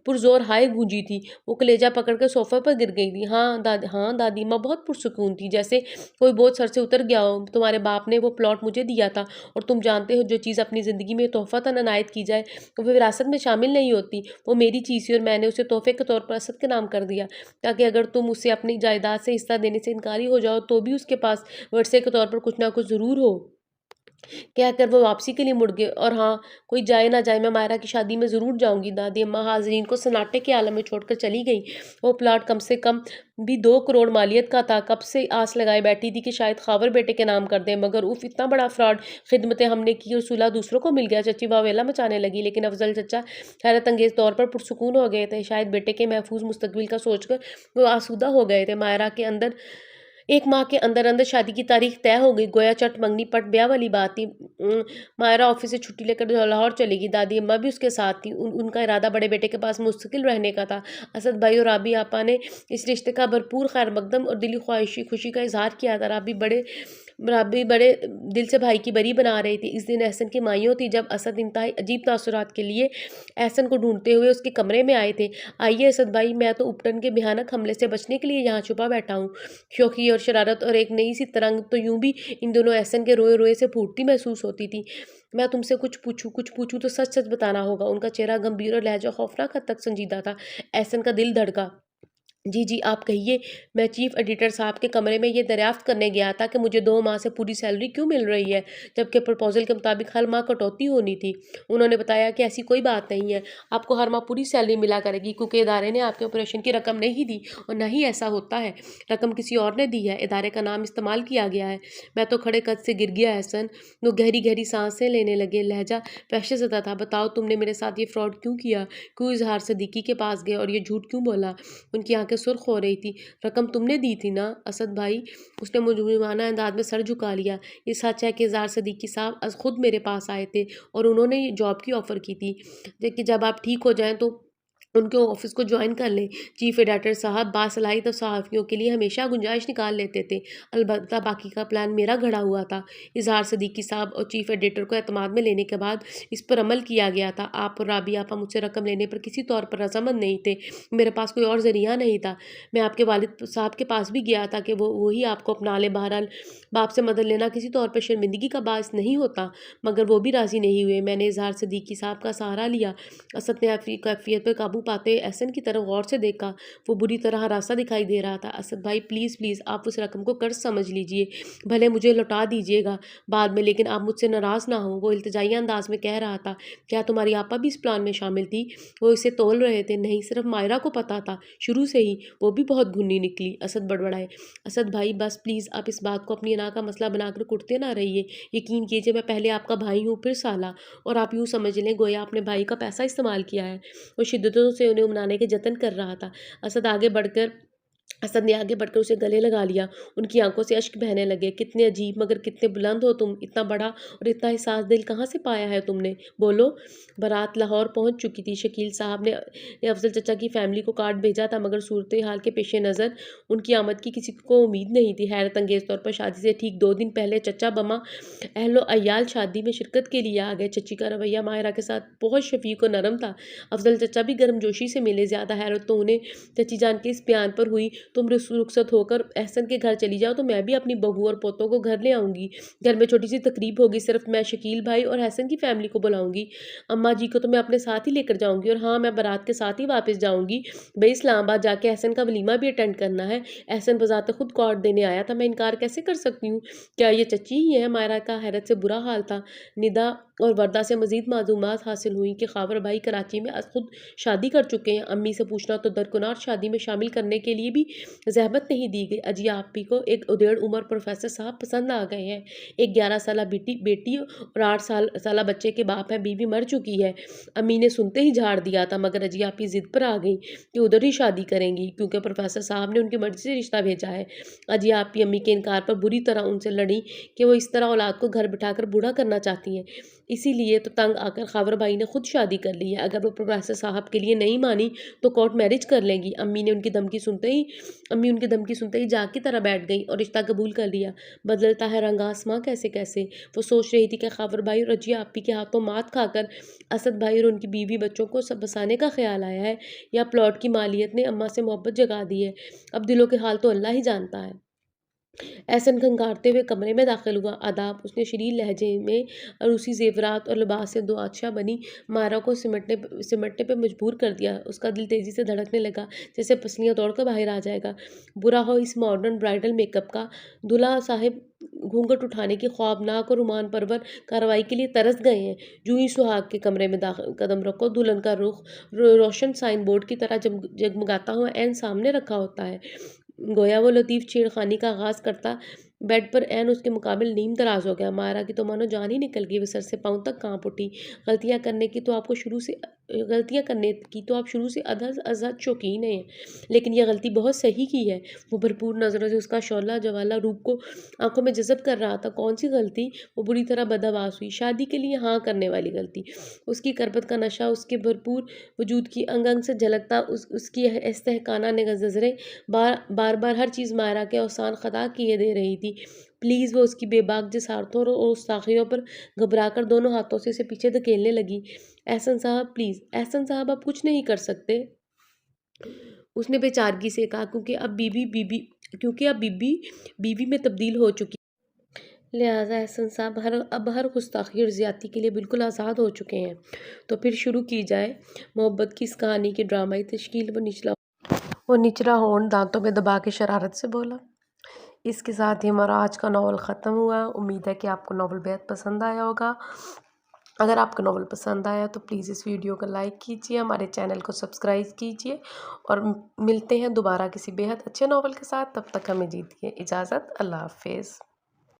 पुरजोर हाय गूंजी थी। वो कलेजा पकड़ कर सोफे पर गिर गई थी। हाँ दादी माँ बहुत पुरसुकून थी, जैसे कोई बोझ सर से उतर गया हो। तुम्हारे बाप ने वो प्लॉट मुझे दिया था और तुम जानते हो जो चीज़ अपनी ज़िंदगी में तोहफ़तन अनायत की जाए वो विरासत में शामिल नहीं होती। वो मेरी चीज़ थी और मैंने उसे तोहफे के तौर पर असद के नाम कर दिया, ताकि अगर तुम उसे अपनी जायदाद से हिस्सा देने से इनकारी हो जाओ तो भी उसके पास वर्षे के तौर पर कुछ ना कुछ ज़रूर हो। कहकर वो वापसी के लिए मुड़ गए। और हाँ, कोई जाए ना जाए, मैं मायरा की शादी में ज़रूर जाऊंगी। दादी अम्मा हाजरीन को सन्नाटे के आलम में छोड़कर चली गई। वो प्लाट कम से कम भी 2 करोड़ मालियत का था। कब से आस लगाए बैठी थी कि शायद खावर बेटे के नाम कर दें, मगर उफ, इतना बड़ा फ्रॉड। खिदमतें हमने की और सुलह दूसरों को मिल गया। चच्ची वावेला मचाने लगी, लेकिन अफजल चचा हैरत अंगेज तौर पर पुरसुकून हो गए थे। शायद बेटे के महफूज मुस्तकबिल का सोचकर वो आसूदा हो गए थे। मायरा के अंदर 1 माह के अंदर अंदर शादी की तारीख तय हो गई। गोया चट मंगनी पट ब्याह वाली बात थी। मायरा ऑफिस से छुट्टी लेकर लाहौर चलेगी। दादी अम्मा भी उसके साथ थी। उनका इरादा बड़े बेटे के पास मुस्तकिल रहने का था। असद भाई और राबी आपा ने इस रिश्ते का भरपूर खैर मकदम और दिली खुशी का इजहार किया था। राबी बड़े दिल से भाई की बरी बना रही थी। इस दिन एहसन की माइयों थी जब असद इंतहाई अजीब तासुरात के लिए एहसन को ढूंढते हुए उसके कमरे में आए थे। आइए असद भाई, मैं तो उपटन के भयानक हमले से बचने के लिए यहाँ छुपा बैठा हूँ। शौकी और शरारत और एक नई सी तरंग तो यूं भी इन दोनों एहसन के रोए रोए से फूटती महसूस होती थी। मैं तुमसे कुछ पूछूं तो सच सच बताना होगा। उनका चेहरा गंभीर और लहजा खौफनाक हद तक संजीदा था। एहसन का दिल धड़का। जी आप कहिए। मैं चीफ एडिटर साहब के कमरे में ये दरियाफ्त करने गया था कि मुझे 2 माह से पूरी सैलरी क्यों मिल रही है, जबकि प्रपोजल के मुताबिक हर माह कटौती होनी थी। उन्होंने बताया कि ऐसी कोई बात नहीं है, आपको हर माह पूरी सैलरी मिला करेगी, क्योंकि इदारे ने आपके ऑपरेशन की रकम नहीं दी और न ही ऐसा होता है। रकम किसी और ने दी है, इदारे का नाम इस्तेमाल किया गया है। मैं तो खड़े कद से गिर गया। एहसन वो गहरी गहरी सांसें लेने लगे। लहजा वहशत ज़दा था। बताओ, तुमने मेरे साथ ये फ्रॉड क्यों किया? क्यों इजहार सदीकी के पास गए और ये झूठ क्यों बोला? उनकी आंखें आंखें सुर्ख हो रही थी। रकम तुमने दी थी ना असद भाई? उसने मुजरिमाना अंदाज में सर झुका लिया। ये सच है कि इज़हार सिद्दीकी साहब खुद मेरे पास आए थे और उन्होंने जॉब की ऑफ़र की थी कि जब आप ठीक हो जाएं तो उनके ऑफिस को ज्वाइन कर लें। चीफ एडिटर साहब बासलाहियत सहाफ़ियों के लिए हमेशा गुंजाइश निकाल लेते थे। अलबत्ता बाकी का प्लान मेरा घड़ा हुआ था। इज़हार सिद्दीकी साहब और चीफ एडिटर को एतमाद में लेने के बाद इस पर अमल किया गया था। आप और राबिया आपा मुझसे रकम लेने पर किसी तौर पर रजामंद नहीं थे। मेरे पास कोई और ज़रिया नहीं था। मैं आपके वालिद साहब के पास भी गया था कि वही आपको अपना लें। बहरहाल बाप से मदद लेना किसी तौर पर शर्मिंदगी का बायस नहीं होता, मगर वो भी राज़ी नहीं हुए। मैंने इज़हार सिद्दीकी साहब का सहारा लिया। असद ने कैफियत पर काबू पाते एहसन की तरफ गौर से देखा। वो बुरी तरह हरासा दिखाई दे रहा था। असद भाई प्लीज़ प्लीज़ आप उस रकम को कर्ज समझ लीजिए, भले मुझे लौटा दीजिएगा बाद में, लेकिन आप मुझसे नाराज़ ना हो। वो इल्तिजाई अंदाज में कह रहा था। क्या तुम्हारी आपा भी इस प्लान में शामिल थी? वो इसे तोल रहे थे। नहीं, सिर्फ मायरा को पता था शुरू से ही। वो भी बहुत घुन्नी निकली। असद बड़बड़ाए। असद भाई बस प्लीज़ आप इस बात को अपनी अना का मसला बनाकर कुटते ना रहिए। यकीन कीजिए मैं पहले आपका भाई हूँ फिर साला, और आप यूँ समझ लें गोया आपने भाई का पैसा इस्तेमाल किया है। वो शिद्दतों से उन्हें मनाने के जतन कर रहा था। असद ने आगे बढ़कर उसे गले लगा लिया। उनकी आंखों से अश्क बहने लगे। कितने अजीब मगर कितने बुलंद हो तुम। इतना बड़ा और इतना एहसास दिल कहाँ से पाया है तुमने? बोलो। बारात लाहौर पहुंच चुकी थी। शकील साहब ने अफजल चचा की फैमिली को कार्ड भेजा था, मगर सूरत हाल के पेश नज़र उनकी आमद की किसी को उम्मीद नहीं थी। हैरत अंगेज़ तौर पर शादी से ठीक 2 दिन पहले चचा बमा अहलो अयाल शादी में शिरकत के लिए आ गए। चची का रवैया माहिरा के साथ बहुत शफीक और नरम था। अफजल चचा भी गर्मजोशी से मिले। ज़्यादा हैरत तो उन्हें चची जान के इस बयान पर हुई, तुम रुखसत होकर एहसन के घर चली जाओ तो मैं भी अपनी बहू और पोतों को घर ले आऊँगी। घर में छोटी सी तकरीब होगी, सिर्फ मैं शकील भाई और एहसन की फैमिली को बुलाऊँगी। अम्मा जी को तो मैं अपने साथ ही लेकर जाऊँगी, और हाँ, मैं बारात के साथ ही वापस जाऊँगी। भई इस्लामाबाद जाके एहसन का वलीमा भी अटेंड करना है। एहसन बज़ाते खुद कार्ड देने आया था, मैं इनकार कैसे कर सकती हूँ? क्या ये चची ही है? मायरा का हैरत से बुरा हाल था। निदा और वर्दा से मज़ीद मालूमात हासिल हुई कि खावर भाई कराची में खुद शादी कर चुके हैं। अम्मी से पूछना तो दरकिनार शादी में शामिल करने के लिए भी ज़हमत नहीं दी गई। अजी आपी को एक उदेड़ उम्र प्रोफेसर साहब पसंद आ गए हैं। एक 11 साला बेटी और 8 साला बच्चे के बाप हैं। बीवी मर चुकी है। अम्मी ने सुनते ही झाड़ दिया था, मगर अजी आपी ज़िद पर आ गई कि उधर ही शादी करेंगी, क्योंकि प्रोफेसर साहब ने उनकी मर्ज़ी से रिश्ता भेजा है। अजी आपी अम्मी के इनकार पर बुरी तरह उनसे लड़ी कि वो इस तरह औलाद को घर बिठाकर बूढ़ा करना चाहती हैं। इसीलिए तो तंग आकर खावर भाई ने खुद शादी कर ली है। अगर वो प्रोफेसर साहब के लिए नहीं मानी तो कोर्ट मैरिज कर लेंगी। अम्मी उनकी धमकी सुनते ही जाग की तरह बैठ गई और रिश्ता कबूल कर लिया। बदलता है रंग आसमां कैसे कैसे। वो सोच रही थी कि खावर भाई और रजिया आपी के हाथों मात खाकर असद भाई और उनकी बीवी बच्चों को सब बसाने का ख्याल आया है, या प्लॉट की मालियत ने अम्मा से मोहब्बत जगा दी है। अब दिलों के हाल तो अल्लाह ही जानता है। एहसन खंगारते हुए कमरे में दाखिल हुआ। आदाब, उसने शरीर लहजे में और उसी ज़ेवरात और लिबास से 2 आदशाह बनी मायरा को सिमटने पे मजबूर कर दिया। उसका दिल तेज़ी से धड़कने लगा, जैसे पसलियाँ दौड़कर बाहर आ जाएगा। बुरा हो इस मॉडर्न ब्राइडल मेकअप का। दूल्हा साहिब घूंघट उठाने की ख्वाबनाक और रुमान परवर कार्रवाई के लिए तरस गए हैं। जूं ही सुहाग के कमरे में कदम रखो, दुल्हन का रुख रोशन साइन बोर्ड की तरह जगमगाता हुआ ऐन सामने रखा होता है। गोया वो लतीफ़ छेड़खानी का आगाज़ करता बेड पर ऐन उसके मुकाबिल नीम दराज हो गया। मायरा की तो मानो जान ही निकल गई। वो सर से पाँव तक काँप उठी। गलतियाँ करने की तो आप शुरू से अज़हद शौकीन हैं, लेकिन यह गलती बहुत सही की है। वो भरपूर नज़रों से उसका शौला जवाला रूप को आंखों में जज़ब कर रहा था। कौन सी गलती? वो बुरी तरह बदहवास हुई। शादी के लिए हाँ करने वाली गलती। उसकी करबत का नशा उसके भरपूर वजूद की अंग अंग से झलकता। उसकी इस्तेहकाना नज़रें बार बार हर चीज़ मायरा के औसान खता किए दे रही थी। प्लीज़, वो उसकी बेबाक जसारतों और गुस्ताखियों पर घबराकर दोनों हाथों से उसे पीछे धकेलने लगी। एहसन साहब प्लीज़, एहसन साहब आप कुछ नहीं कर सकते, उसने बेचारगी से कहा, क्योंकि अब बीबी बीवी में तब्दील हो चुकी, लिहाजा एहसन साहब अब हर गुस्ताखी और ज़्यादती के लिए बिल्कुल आज़ाद हो चुके हैं। तो फिर शुरू की जाए मोहब्बत की इस कहानी की ड्रामाई तश्कील। वो निचला होंठ दांतों में दबा के शरारत से बोला। इसके साथ ही हमारा आज का नावल ख़त्म हुआ। उम्मीद है कि आपको नावल बेहद पसंद आया होगा। अगर आपको नावल पसंद आया तो प्लीज़ इस वीडियो को लाइक कीजिए, हमारे चैनल को सब्सक्राइब कीजिए, और मिलते हैं दोबारा किसी बेहद अच्छे नावल के साथ। तब तक हमें दीजिए इजाज़त। अल्लाह हाफ़िज़।